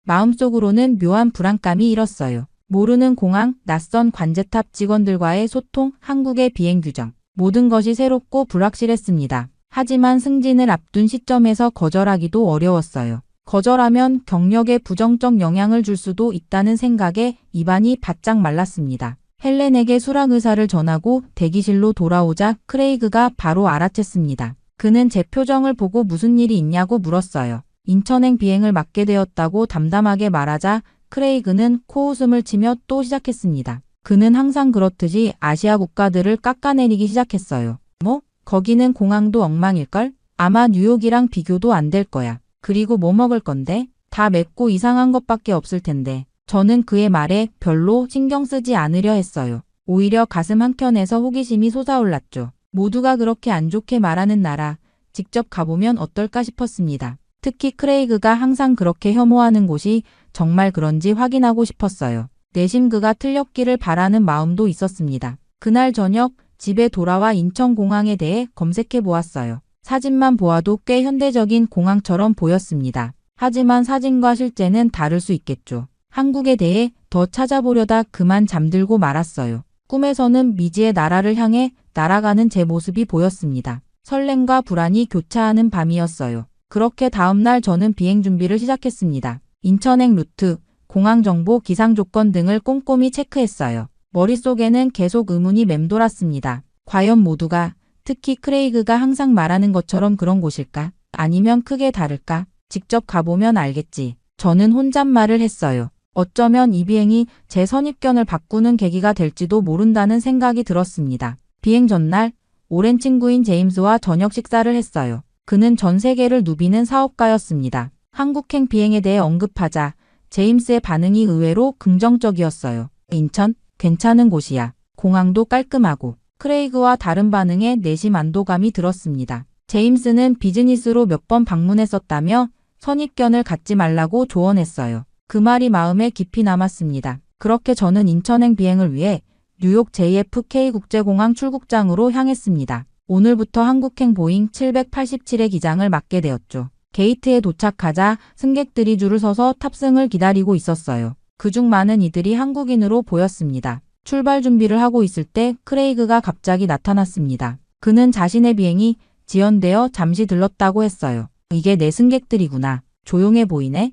마음속으로는 묘한 불안감이 일었어요. 모르는 공항, 낯선 관제탑 직원들과의 소통, 한국의 비행 규정. 모든 것이 새롭고 불확실했습니다. 하지만 승진을 앞둔 시점에서 거절하기도 어려웠어요. 거절하면 경력에 부정적 영향을 줄 수도 있다는 생각에 입안이 바짝 말랐습니다. 헬렌에게 수락 의사를 전하고 대기실로 돌아오자 크레이그가 바로 알아챘습니다. 그는 제 표정을 보고 무슨 일이 있냐고 물었어요. 인천행 비행을 맡게 되었다고 담담하게 말하자 크레이그는 코웃음을 치며 또 시작했습니다. 그는 항상 그렇듯이 아시아 국가들을 깎아내리기 시작했어요. 뭐? 거기는 공항도 엉망일걸? 아마 뉴욕이랑 비교도 안 될 거야. 그리고 뭐 먹을 건데? 다 맵고 이상한 것밖에 없을 텐데. 저는 그의 말에 별로 신경 쓰지 않으려 했어요. 오히려 가슴 한켠에서 호기심이 솟아올랐죠. 모두가 그렇게 안 좋게 말하는 나라, 직접 가보면 어떨까 싶었습니다. 특히 크레이그가 항상 그렇게 혐오하는 곳이 정말 그런지 확인하고 싶었어요. 내심 그가 틀렸기를 바라는 마음도 있었습니다. 그날 저녁 집에 돌아와 인천공항에 대해 검색해 보았어요. 사진만 보아도 꽤 현대적인 공항처럼 보였습니다. 하지만 사진과 실제는 다를 수 있겠죠. 한국에 대해 더 찾아보려다 그만 잠들고 말았어요. 꿈에서는 미지의 나라를 향해 날아가는 제 모습이 보였습니다. 설렘과 불안이 교차하는 밤이었어요. 그렇게 다음날 저는 비행 준비를 시작했습니다. 인천행 루트, 공항 정보, 기상 조건 등을 꼼꼼히 체크했어요. 머릿속에는 계속 의문이 맴돌았습니다. 과연 모두가, 특히 크레이그가 항상 말하는 것처럼 그런 곳일까? 아니면 크게 다를까? 직접 가보면 알겠지. 저는 혼잣말을 했어요. 어쩌면 이 비행이 제 선입견을 바꾸는 계기가 될지도 모른다는 생각이 들었습니다. 비행 전날, 오랜 친구인 제임스와 저녁 식사를 했어요. 그는 전 세계를 누비는 사업가였습니다. 한국행 비행에 대해 언급하자 제임스의 반응이 의외로 긍정적이었어요. 인천? 괜찮은 곳이야. 공항도 깔끔하고. 크레이그와 다른 반응에 내심 안도감이 들었습니다. 제임스는 비즈니스로 몇 번 방문했었다며 선입견을 갖지 말라고 조언했어요. 그 말이 마음에 깊이 남았습니다. 그렇게 저는 인천행 비행을 위해 뉴욕 JFK 국제공항 출국장으로 향했습니다. 오늘부터 한국행 보잉 787의 기장을 맡게 되었죠. 게이트에 도착하자 승객들이 줄을 서서 탑승을 기다리고 있었어요. 그중 많은 이들이 한국인으로 보였습니다. 출발 준비를 하고 있을 때 크레이그가 갑자기 나타났습니다. 그는 자신의 비행이 지연되어 잠시 들렀다고 했어요. 이게 내 승객들이구나. 조용해 보이네?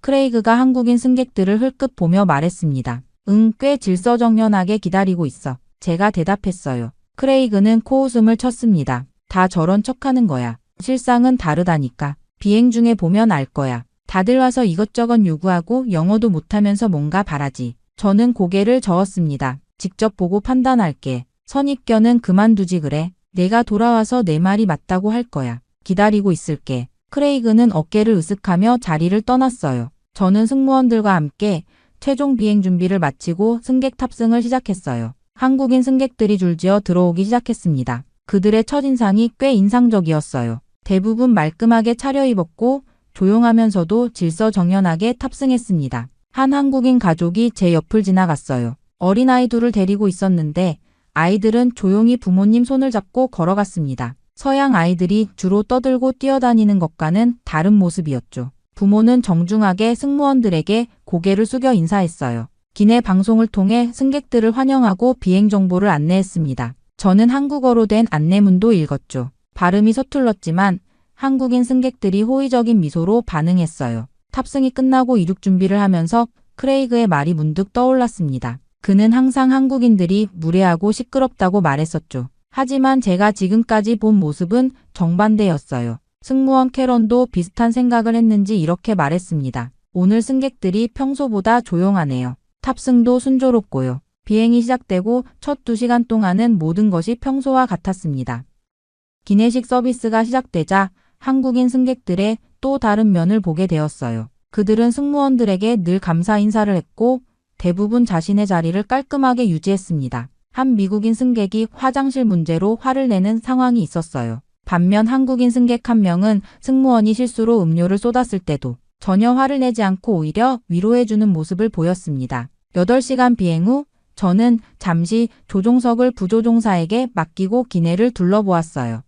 크레이그가 한국인 승객들을 흘끗 보며 말했습니다. 응, 꽤 질서정연하게 기다리고 있어. 제가 대답했어요. 크레이그는 코웃음을 쳤습니다. 다 저런 척하는 거야. 실상은 다르다니까. 비행 중에 보면 알 거야. 다들 와서 이것저것 요구하고 영어도 못하면서 뭔가 바라지. 저는 고개를 저었습니다. 직접 보고 판단할게. 선입견은 그만두지 그래. 내가 돌아와서 내 말이 맞다고 할 거야. 기다리고 있을게. 크레이그는 어깨를 으쓱하며 자리를 떠났어요. 저는 승무원들과 함께 최종 비행 준비를 마치고 승객 탑승을 시작했어요. 한국인 승객들이 줄지어 들어오기 시작했습니다. 그들의 첫인상이 꽤 인상적이었어요. 대부분 말끔하게 차려입었고 조용하면서도 질서정연하게 탑승했습니다. 한 한국인 가족이 제 옆을 지나갔어요. 어린아이 둘을 데리고 있었는데 아이들은 조용히 부모님 손을 잡고 걸어갔습니다. 서양 아이들이 주로 떠들고 뛰어다니는 것과는 다른 모습이었죠. 부모는 정중하게 승무원들에게 고개를 숙여 인사했어요. 기내 방송을 통해 승객들을 환영하고 비행 정보를 안내했습니다. 저는 한국어로 된 안내문도 읽었죠. 발음이 서툴렀지만 한국인 승객들이 호의적인 미소로 반응했어요. 탑승이 끝나고 이륙 준비를 하면서 크레이그의 말이 문득 떠올랐습니다. 그는 항상 한국인들이 무례하고 시끄럽다고 말했었죠. 하지만 제가 지금까지 본 모습은 정반대였어요. 승무원 캐런도 비슷한 생각을 했는지 이렇게 말했습니다. 오늘 승객들이 평소보다 조용하네요. 탑승도 순조롭고요. 비행이 시작되고 첫 2시간 동안은 모든 것이 평소와 같았습니다. 기내식 서비스가 시작되자 한국인 승객들의 또 다른 면을 보게 되었어요. 그들은 승무원들에게 늘 감사 인사를 했고 대부분 자신의 자리를 깔끔하게 유지했습니다. 한 미국인 승객이 화장실 문제로 화를 내는 상황이 있었어요. 반면 한국인 승객 한 명은 승무원이 실수로 음료를 쏟았을 때도 전혀 화를 내지 않고 오히려 위로해주는 모습을 보였습니다. 8시간 비행 후 저는 잠시 조종석을 부조종사에게 맡기고 기내를 둘러보았어요.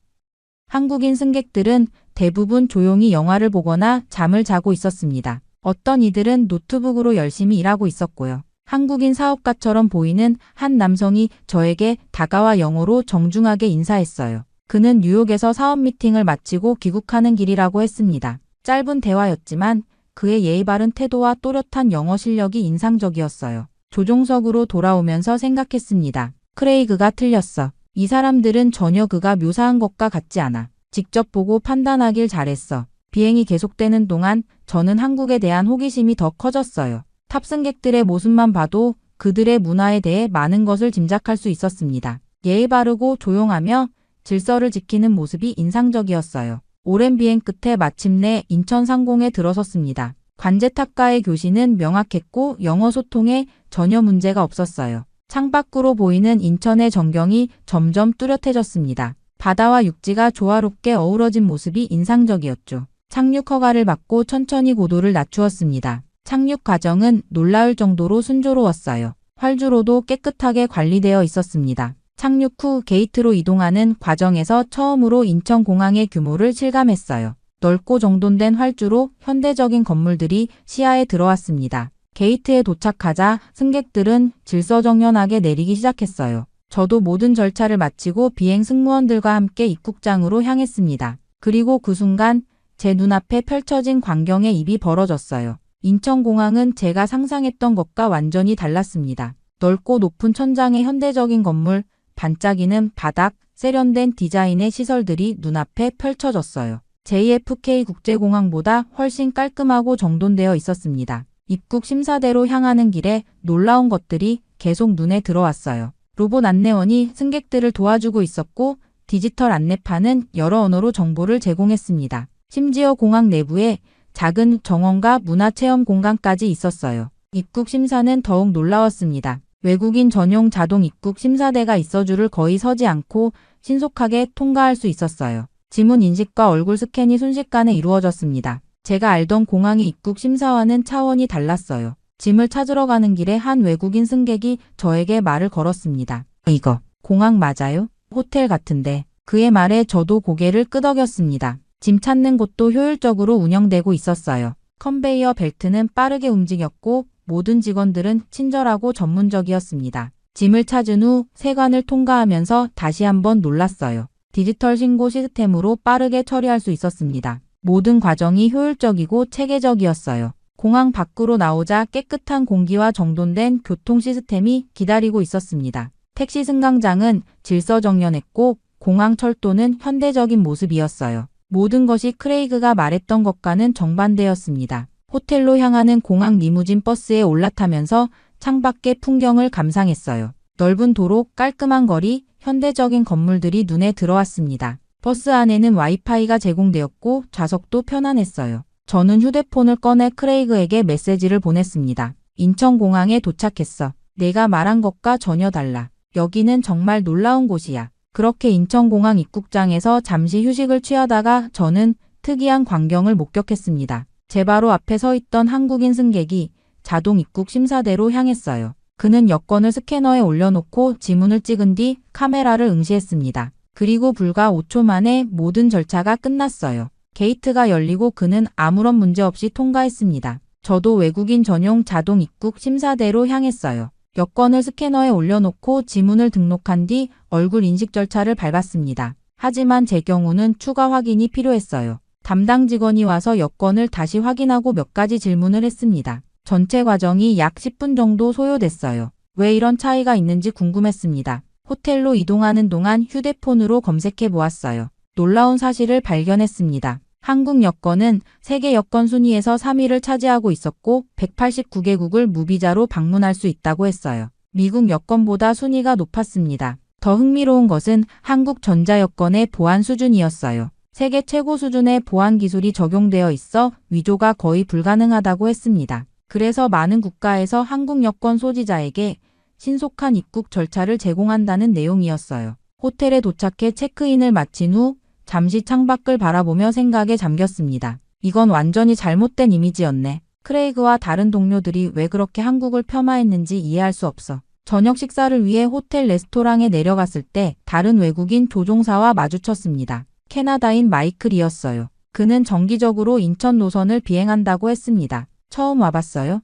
한국인 승객들은 대부분 조용히 영화를 보거나 잠을 자고 있었습니다. 어떤 이들은 노트북으로 열심히 일하고 있었고요. 한국인 사업가처럼 보이는 한 남성이 저에게 다가와 영어로 정중하게 인사했어요. 그는 뉴욕에서 사업 미팅을 마치고 귀국하는 길이라고 했습니다. 짧은 대화였지만 그의 예의 바른 태도와 또렷한 영어 실력이 인상적이었어요. 조종석으로 돌아오면서 생각했습니다. 크레이그가 틀렸어. 이 사람들은 전혀 그가 묘사한 것과 같지 않아. 직접 보고 판단하길 잘했어. 비행이 계속되는 동안 저는 한국에 대한 호기심이 더 커졌어요. 탑승객들의 모습만 봐도 그들의 문화에 대해 많은 것을 짐작할 수 있었습니다. 예의 바르고 조용하며 질서를 지키는 모습이 인상적이었어요. 오랜 비행 끝에 마침내 인천 상공에 들어섰습니다. 관제탑과의 교신은 명확했고 영어 소통에 전혀 문제가 없었어요. 창밖으로 보이는 인천의 전경이 점점 뚜렷해졌습니다. 바다와 육지가 조화롭게 어우러진 모습이 인상적이었죠. 착륙 허가를 받고 천천히 고도를 낮추었습니다. 착륙 과정은 놀라울 정도로 순조로웠어요. 활주로도 깨끗하게 관리되어 있었습니다. 착륙 후 게이트로 이동하는 과정에서 처음으로 인천공항의 규모를 실감했어요. 넓고 정돈된 활주로, 현대적인 건물들이 시야에 들어왔습니다. 게이트에 도착하자 승객들은 질서정연하게 내리기 시작했어요. 저도 모든 절차를 마치고 비행 승무원들과 함께 입국장으로 향했습니다. 그리고 그 순간 제 눈앞에 펼쳐진 광경에 입이 벌어졌어요. 인천공항은 제가 상상했던 것과 완전히 달랐습니다. 넓고 높은 천장의 현대적인 건물, 반짝이는 바닥, 세련된 디자인의 시설들이 눈앞에 펼쳐졌어요. JFK 국제공항보다 훨씬 깔끔하고 정돈되어 있었습니다. 입국 심사대로 향하는 길에 놀라운 것들이 계속 눈에 들어왔어요. 로봇 안내원이 승객들을 도와주고 있었고 디지털 안내판은 여러 언어로 정보를 제공했습니다. 심지어 공항 내부에 작은 정원과 문화체험 공간까지 있었어요. 입국 심사는 더욱 놀라웠습니다. 외국인 전용 자동 입국 심사대가 있어 줄을 거의 서지 않고 신속하게 통과할 수 있었어요. 지문 인식과 얼굴 스캔이 순식간에 이루어졌습니다. 제가 알던 공항의 입국 심사와는 차원이 달랐어요. 짐을 찾으러 가는 길에 한 외국인 승객이 저에게 말을 걸었습니다. 이거 공항 맞아요? 호텔 같은데. 그의 말에 저도 고개를 끄덕였습니다. 짐 찾는 곳도 효율적으로 운영되고 있었어요. 컨베이어 벨트는 빠르게 움직였고 모든 직원들은 친절하고 전문적이었습니다. 짐을 찾은 후 세관을 통과하면서 다시 한번 놀랐어요. 디지털 신고 시스템으로 빠르게 처리할 수 있었습니다. 모든 과정이 효율적이고 체계적이었어요. 공항 밖으로 나오자 깨끗한 공기와 정돈된 교통 시스템이 기다리고 있었습니다. 택시 승강장은 질서정연했고 공항 철도는 현대적인 모습이었어요. 모든 것이 크레이그가 말했던 것과는 정반대였습니다. 호텔로 향하는 공항 리무진 버스에 올라타면서 창밖의 풍경을 감상했어요. 넓은 도로, 깔끔한 거리, 현대적인 건물들이 눈에 들어왔습니다. 버스 안에는 와이파이가 제공되었고 좌석도 편안했어요. 저는 휴대폰을 꺼내 크레이그에게 메시지를 보냈습니다. 인천공항에 도착했어. 내가 말한 것과 전혀 달라. 여기는 정말 놀라운 곳이야. 그렇게 인천공항 입국장에서 잠시 휴식을 취하다가 저는 특이한 광경을 목격했습니다. 제 바로 앞에 서 있던 한국인 승객이 자동 입국 심사대로 향했어요. 그는 여권을 스캐너에 올려놓고 지문을 찍은 뒤 카메라를 응시했습니다. 그리고 불과 5초 만에 모든 절차가 끝났어요. 게이트가 열리고 그는 아무런 문제 없이 통과했습니다. 저도 외국인 전용 자동 입국 심사대로 향했어요. 여권을 스캐너에 올려놓고 지문을 등록한 뒤 얼굴 인식 절차를 밟았습니다. 하지만 제 경우는 추가 확인이 필요했어요. 담당 직원이 와서 여권을 다시 확인하고 몇 가지 질문을 했습니다. 전체 과정이 약 10분 정도 소요됐어요. 왜 이런 차이가 있는지 궁금했습니다. 호텔로 이동하는 동안 휴대폰으로 검색해 보았어요. 놀라운 사실을 발견했습니다. 한국 여권은 세계 여권 순위에서 3위를 차지하고 있었고 189개국을 무비자로 방문할 수 있다고 했어요. 미국 여권보다 순위가 높았습니다. 더 흥미로운 것은 한국 전자여권의 보안 수준이었어요. 세계 최고 수준의 보안 기술이 적용되어 있어 위조가 거의 불가능하다고 했습니다. 그래서 많은 국가에서 한국 여권 소지자에게 신속한 입국 절차를 제공한다는 내용이었어요. 호텔에 도착해 체크인을 마친 후 잠시 창밖을 바라보며 생각에 잠겼습니다. 이건 완전히 잘못된 이미지였네. 크레이그와 다른 동료들이 왜 그렇게 한국을 폄하했는지 이해할 수 없어. 저녁 식사를 위해 호텔 레스토랑에 내려갔을 때 다른 외국인 조종사와 마주쳤습니다. 캐나다인 마이클이었어요. 그는 정기적으로 인천 노선을 비행한다고 했습니다. 처음 와봤어요?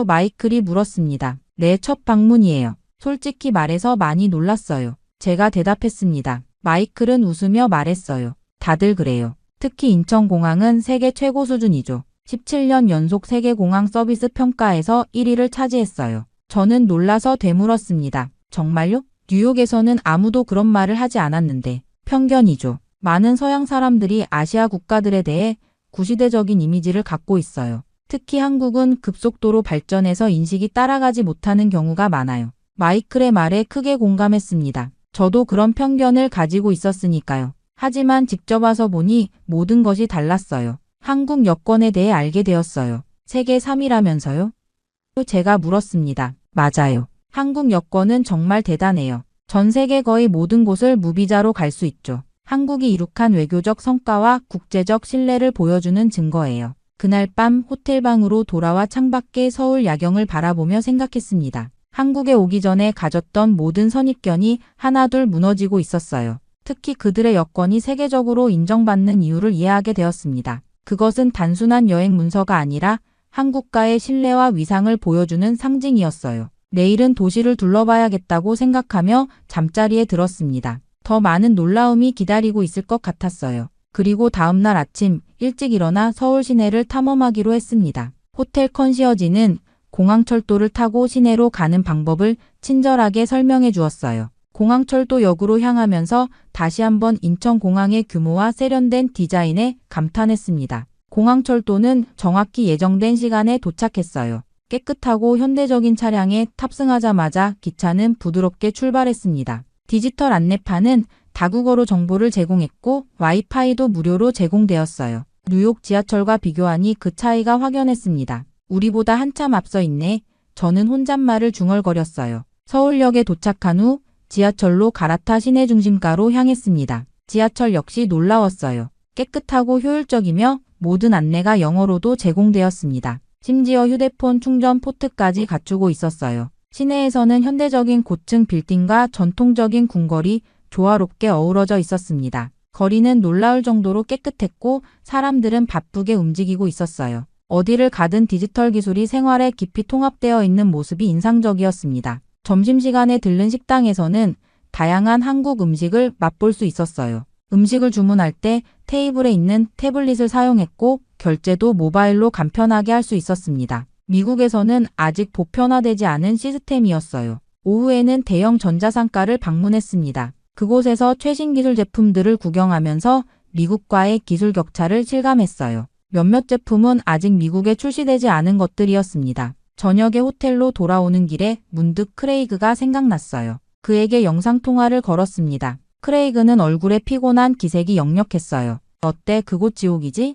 마이클이 물었습니다. 네, 첫 방문이에요. 솔직히 말해서 많이 놀랐어요. 제가 대답했습니다. 마이클은 웃으며 말했어요. 다들 그래요. 특히 인천공항은 세계 최고 수준이죠. 17년 연속 세계공항 서비스 평가에서 1위를 차지했어요. 저는 놀라서 되물었습니다. 정말요? 뉴욕에서는 아무도 그런 말을 하지 않았는데. 편견이죠. 많은 서양 사람들이 아시아 국가들에 대해 구시대적인 이미지를 갖고 있어요. 특히 한국은 급속도로 발전해서 인식이 따라가지 못하는 경우가 많아요. 마이클의 말에 크게 공감했습니다. 저도 그런 편견을 가지고 있었으니까요. 하지만 직접 와서 보니 모든 것이 달랐어요. 한국 여권에 대해 알게 되었어요. 세계 3위라면서요? 제가 물었습니다. 맞아요. 한국 여권은 정말 대단해요. 전 세계 거의 모든 곳을 무비자로 갈 수 있죠. 한국이 이룩한 외교적 성과와 국제적 신뢰를 보여주는 증거예요. 그날 밤 호텔방으로 돌아와 창밖의 서울 야경을 바라보며 생각했습니다. 한국에 오기 전에 가졌던 모든 선입견이 하나둘 무너지고 있었어요. 특히 그들의 여권이 세계적으로 인정받는 이유를 이해하게 되었습니다. 그것은 단순한 여행 문서가 아니라 한국과의 신뢰와 위상을 보여주는 상징이었어요. 내일은 도시를 둘러봐야겠다고 생각하며 잠자리에 들었습니다. 더 많은 놀라움이 기다리고 있을 것 같았어요. 그리고 다음날 아침 일찍 일어나 서울 시내를 탐험하기로 했습니다. 호텔 컨시어지는 공항철도를 타고 시내로 가는 방법을 친절하게 설명해 주었어요. 공항철도역으로 향하면서 다시 한번 인천공항의 규모와 세련된 디자인에 감탄했습니다. 공항철도는 정확히 예정된 시간에 도착했어요. 깨끗하고 현대적인 차량에 탑승하자마자 기차는 부드럽게 출발했습니다. 디지털 안내판은 다국어로 정보를 제공했고 와이파이도 무료로 제공되었어요. 뉴욕 지하철과 비교하니 그 차이가 확연했습니다. 우리보다 한참 앞서 있네. 저는 혼잣말을 중얼거렸어요. 서울역에 도착한 후 지하철로 갈아타 시내 중심가로 향했습니다. 지하철 역시 놀라웠어요. 깨끗하고 효율적이며 모든 안내가 영어로도 제공되었습니다. 심지어 휴대폰 충전 포트까지 갖추고 있었어요. 시내에서는 현대적인 고층 빌딩과 전통적인 궁궐이 조화롭게 어우러져 있었습니다. 거리는 놀라울 정도로 깨끗했고 사람들은 바쁘게 움직이고 있었어요. 어디를 가든 디지털 기술이 생활에 깊이 통합되어 있는 모습이 인상적이었습니다. 점심시간에 들른 식당에서는 다양한 한국 음식을 맛볼 수 있었어요. 음식을 주문할 때 테이블에 있는 태블릿을 사용했고 결제도 모바일로 간편하게 할 수 있었습니다. 미국에서는 아직 보편화되지 않은 시스템이었어요. 오후에는 대형 전자상가를 방문했습니다. 그곳에서 최신 기술 제품들을 구경하면서 미국과의 기술 격차를 실감했어요. 몇몇 제품은 아직 미국에 출시되지 않은 것들이었습니다. 저녁에 호텔로 돌아오는 길에 문득 크레이그가 생각났어요. 그에게 영상통화를 걸었습니다. 크레이그는 얼굴에 피곤한 기색이 역력했어요. 어때? 그곳 지옥이지?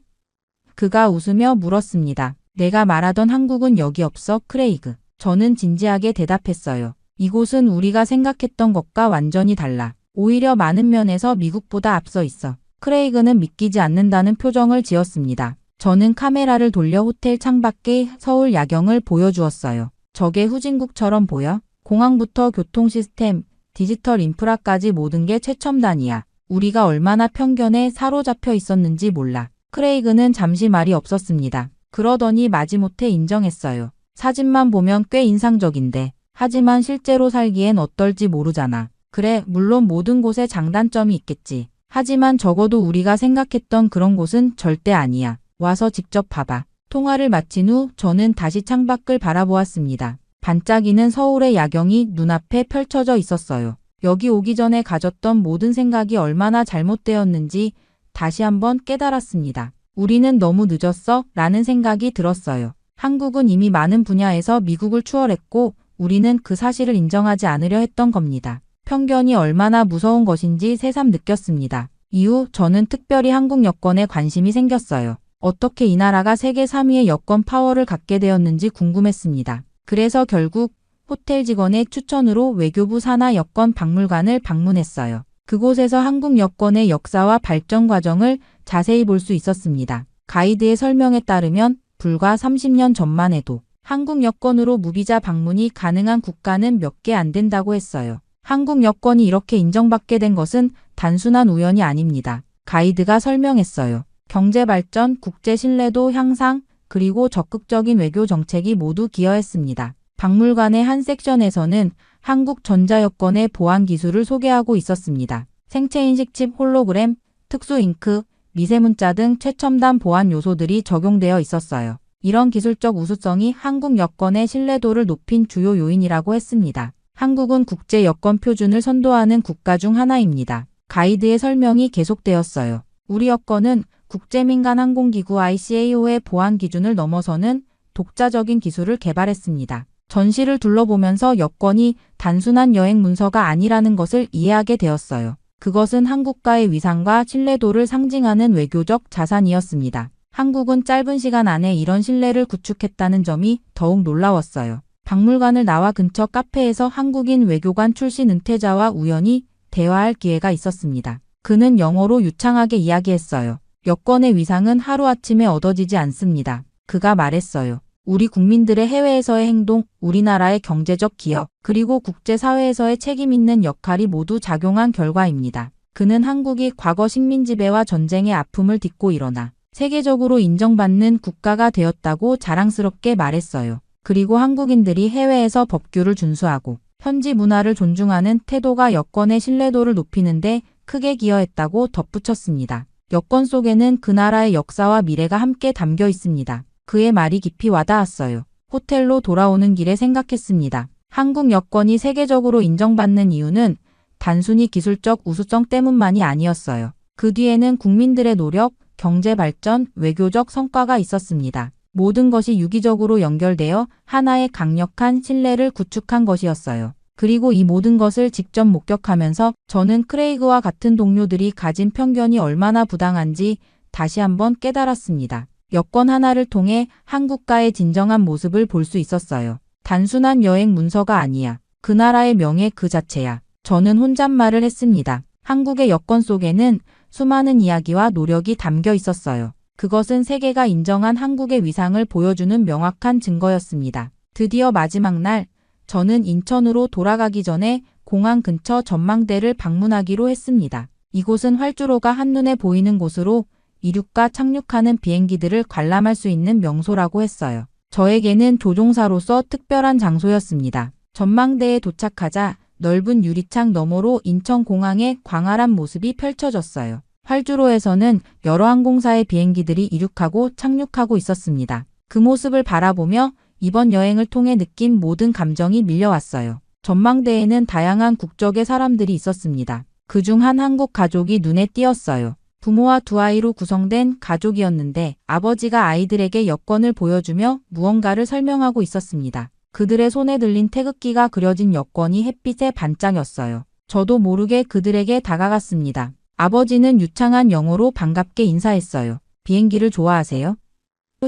그가 웃으며 물었습니다. 내가 말하던 한국은 여기 없어, 크레이그. 저는 진지하게 대답했어요. 이곳은 우리가 생각했던 것과 완전히 달라. 오히려 많은 면에서 미국보다 앞서 있어. 크레이그는 믿기지 않는다는 표정을 지었습니다. 저는 카메라를 돌려 호텔 창밖의 서울 야경을 보여주었어요. 저게 후진국처럼 보여? 공항부터 교통 시스템, 디지털 인프라까지 모든 게 최첨단이야. 우리가 얼마나 편견에 사로잡혀 있었는지 몰라. 크레이그는 잠시 말이 없었습니다. 그러더니 마지못해 인정했어요. 사진만 보면 꽤 인상적인데. 하지만 실제로 살기엔 어떨지 모르잖아. 그래, 물론 모든 곳에 장단점이 있겠지. 하지만 적어도 우리가 생각했던 그런 곳은 절대 아니야. 와서 직접 봐봐. 통화를 마친 후 저는 다시 창밖을 바라보았습니다. 반짝이는 서울의 야경이 눈앞에 펼쳐져 있었어요. 여기 오기 전에 가졌던 모든 생각이 얼마나 잘못되었는지 다시 한번 깨달았습니다. 우리는 너무 늦었어? 라는 생각이 들었어요. 한국은 이미 많은 분야에서 미국을 추월했고 우리는 그 사실을 인정하지 않으려 했던 겁니다. 편견이 얼마나 무서운 것인지 새삼 느꼈습니다. 이후 저는 특별히 한국 여권에 관심이 생겼어요. 어떻게 이 나라가 세계 3위의 여권 파워를 갖게 되었는지 궁금했습니다. 그래서 결국 호텔 직원의 추천으로 외교부 산하 여권 박물관을 방문했어요. 그곳에서 한국 여권의 역사와 발전 과정을 자세히 볼 수 있었습니다. 가이드의 설명에 따르면 불과 30년 전만 해도 한국 여권으로 무비자 방문이 가능한 국가는 몇 개 안 된다고 했어요. 한국 여권이 이렇게 인정받게 된 것은 단순한 우연이 아닙니다. 가이드가 설명했어요. 경제 발전, 국제 신뢰도 향상, 그리고 적극적인 외교 정책이 모두 기여했습니다. 박물관의 한 섹션에서는 한국 전자여권의 보안 기술을 소개하고 있었습니다. 생체인식 칩 홀로그램, 특수 잉크, 미세문자 등 최첨단 보안 요소들이 적용되어 있었어요. 이런 기술적 우수성이 한국 여권의 신뢰도를 높인 주요 요인이라고 했습니다. 한국은 국제 여권 표준을 선도하는 국가 중 하나입니다. 가이드의 설명이 계속되었어요. 우리 여권은 국제민간항공기구 ICAO의 보안 기준을 넘어서는 독자적인 기술을 개발했습니다. 전시를 둘러보면서 여권이 단순한 여행 문서가 아니라는 것을 이해하게 되었어요. 그것은 한국과의 위상과 신뢰도를 상징하는 외교적 자산이었습니다. 한국은 짧은 시간 안에 이런 신뢰를 구축했다는 점이 더욱 놀라웠어요. 박물관을 나와 근처 카페에서 한국인 외교관 출신 은퇴자와 우연히 대화할 기회가 있었습니다. 그는 영어로 유창하게 이야기했어요. 여권의 위상은 하루아침에 얻어지지 않습니다. 그가 말했어요. 우리 국민들의 해외에서의 행동, 우리나라의 경제적 기여, 그리고 국제사회에서의 책임 있는 역할이 모두 작용한 결과입니다. 그는 한국이 과거 식민지배와 전쟁의 아픔을 딛고 일어나 세계적으로 인정받는 국가가 되었다고 자랑스럽게 말했어요. 그리고 한국인들이 해외에서 법규를 준수하고 현지 문화를 존중하는 태도가 여권의 신뢰도를 높이는데 크게 기여했다고 덧붙였습니다. 여권 속에는 그 나라의 역사와 미래가 함께 담겨 있습니다. 그의 말이 깊이 와닿았어요. 호텔로 돌아오는 길에 생각했습니다. 한국 여권이 세계적으로 인정받는 이유는 단순히 기술적 우수성 때문만이 아니었어요. 그 뒤에는 국민들의 노력, 경제 발전, 외교적 성과가 있었습니다. 모든 것이 유기적으로 연결되어 하나의 강력한 신뢰를 구축한 것이었어요. 그리고 이 모든 것을 직접 목격하면서 저는 크레이그와 같은 동료들이 가진 편견이 얼마나 부당한지 다시 한번 깨달았습니다. 여권 하나를 통해 한국과의 진정한 모습을 볼 수 있었어요. 단순한 여행 문서가 아니야. 그 나라의 명예 그 자체야. 저는 혼잣말을 했습니다. 한국의 여권 속에는 수많은 이야기와 노력이 담겨 있었어요. 그것은 세계가 인정한 한국의 위상을 보여주는 명확한 증거였습니다. 드디어 마지막 날, 저는 인천으로 돌아가기 전에 공항 근처 전망대를 방문하기로 했습니다. 이곳은 활주로가 한눈에 보이는 곳으로 이륙과 착륙하는 비행기들을 관람할 수 있는 명소라고 했어요. 저에게는 조종사로서 특별한 장소였습니다. 전망대에 도착하자 넓은 유리창 너머로 인천공항의 광활한 모습이 펼쳐졌어요. 활주로에서는 여러 항공사의 비행기들이 이륙하고 착륙하고 있었습니다. 그 모습을 바라보며 이번 여행을 통해 느낀 모든 감정이 밀려왔어요. 전망대에는 다양한 국적의 사람들이 있었습니다. 그중 한 한국 가족이 눈에 띄었어요. 부모와 두 아이로 구성된 가족이었는데 아버지가 아이들에게 여권을 보여주며 무언가를 설명하고 있었습니다. 그들의 손에 들린 태극기가 그려진 여권이 햇빛에 반짝였어요. 저도 모르게 그들에게 다가갔습니다. 아버지는 유창한 영어로 반갑게 인사했어요. 비행기를 좋아하세요?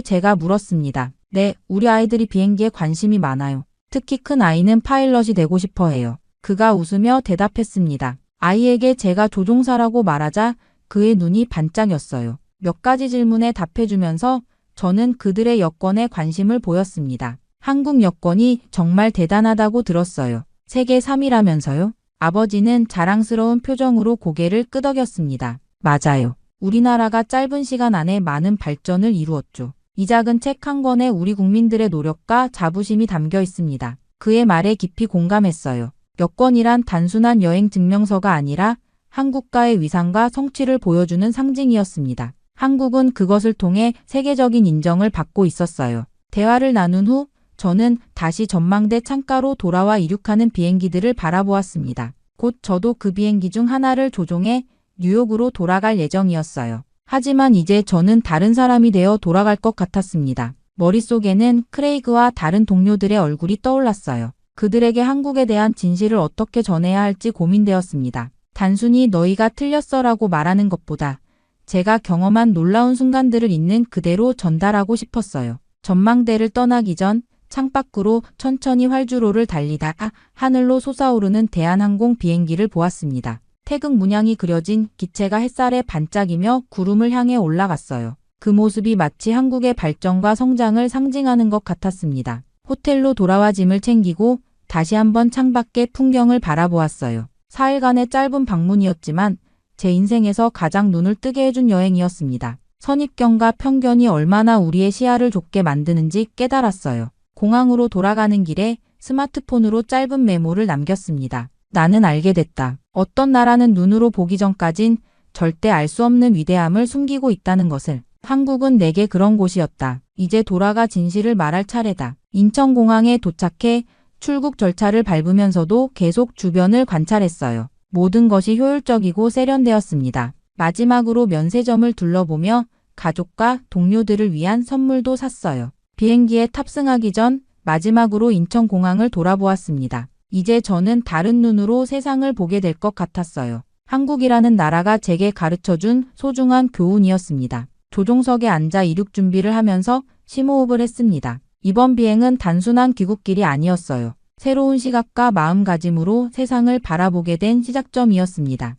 제가 물었습니다. 네, 우리 아이들이 비행기에 관심이 많아요. 특히 큰 아이는 파일럿이 되고 싶어 해요. 그가 웃으며 대답했습니다. 아이에게 제가 조종사라고 말하자 그의 눈이 반짝였어요. 몇 가지 질문에 답해주면서 저는 그들의 여권에 관심을 보였습니다. 한국 여권이 정말 대단하다고 들었어요. 세계 3위라면서요? 아버지는 자랑스러운 표정으로 고개를 끄덕였습니다. 맞아요. 우리나라가 짧은 시간 안에 많은 발전을 이루었죠. 이 작은 책 한 권에 우리 국민들의 노력과 자부심이 담겨 있습니다. 그의 말에 깊이 공감했어요. 여권이란 단순한 여행 증명서가 아니라 한국과의 위상과 성취를 보여주는 상징이었습니다. 한국은 그것을 통해 세계적인 인정을 받고 있었어요. 대화를 나눈 후 저는 다시 전망대 창가로 돌아와 이륙하는 비행기들을 바라보았습니다. 곧 저도 그 비행기 중 하나를 조종해 뉴욕으로 돌아갈 예정이었어요. 하지만 이제 저는 다른 사람이 되어 돌아갈 것 같았습니다. 머릿속에는 크레이그와 다른 동료들의 얼굴이 떠올랐어요. 그들에게 한국에 대한 진실을 어떻게 전해야 할지 고민되었습니다. 단순히 너희가 틀렸어라고 말하는 것보다 제가 경험한 놀라운 순간들을 있는 그대로 전달하고 싶었어요. 전망대를 떠나기 전 창밖으로 천천히 활주로를 달리다 하늘로 솟아오르는 대한항공 비행기를 보았습니다. 태극 문양이 그려진 기체가 햇살에 반짝이며 구름을 향해 올라갔어요. 그 모습이 마치 한국의 발전과 성장을 상징하는 것 같았습니다. 호텔로 돌아와 짐을 챙기고 다시 한번 창밖의 풍경을 바라보았어요. 4일간의 짧은 방문이었지만 제 인생에서 가장 눈을 뜨게 해준 여행이었습니다. 선입견과 편견이 얼마나 우리의 시야를 좁게 만드는지 깨달았어요. 공항으로 돌아가는 길에 스마트폰으로 짧은 메모를 남겼습니다. 나는 알게 됐다. 어떤 나라는 눈으로 보기 전까진 절대 알 수 없는 위대함을 숨기고 있다는 것을. 한국은 내게 그런 곳이었다. 이제 돌아가 진실을 말할 차례다. 인천공항에 도착해 출국 절차를 밟으면서도 계속 주변을 관찰했어요. 모든 것이 효율적이고 세련되었습니다. 마지막으로 면세점을 둘러보며 가족과 동료들을 위한 선물도 샀어요. 비행기에 탑승하기 전 마지막으로 인천공항을 돌아보았습니다. 이제 저는 다른 눈으로 세상을 보게 될 것 같았어요. 한국이라는 나라가 제게 가르쳐준 소중한 교훈이었습니다. 조종석에 앉아 이륙 준비를 하면서 심호흡을 했습니다. 이번 비행은 단순한 귀국길이 아니었어요. 새로운 시각과 마음가짐으로 세상을 바라보게 된 시작점이었습니다.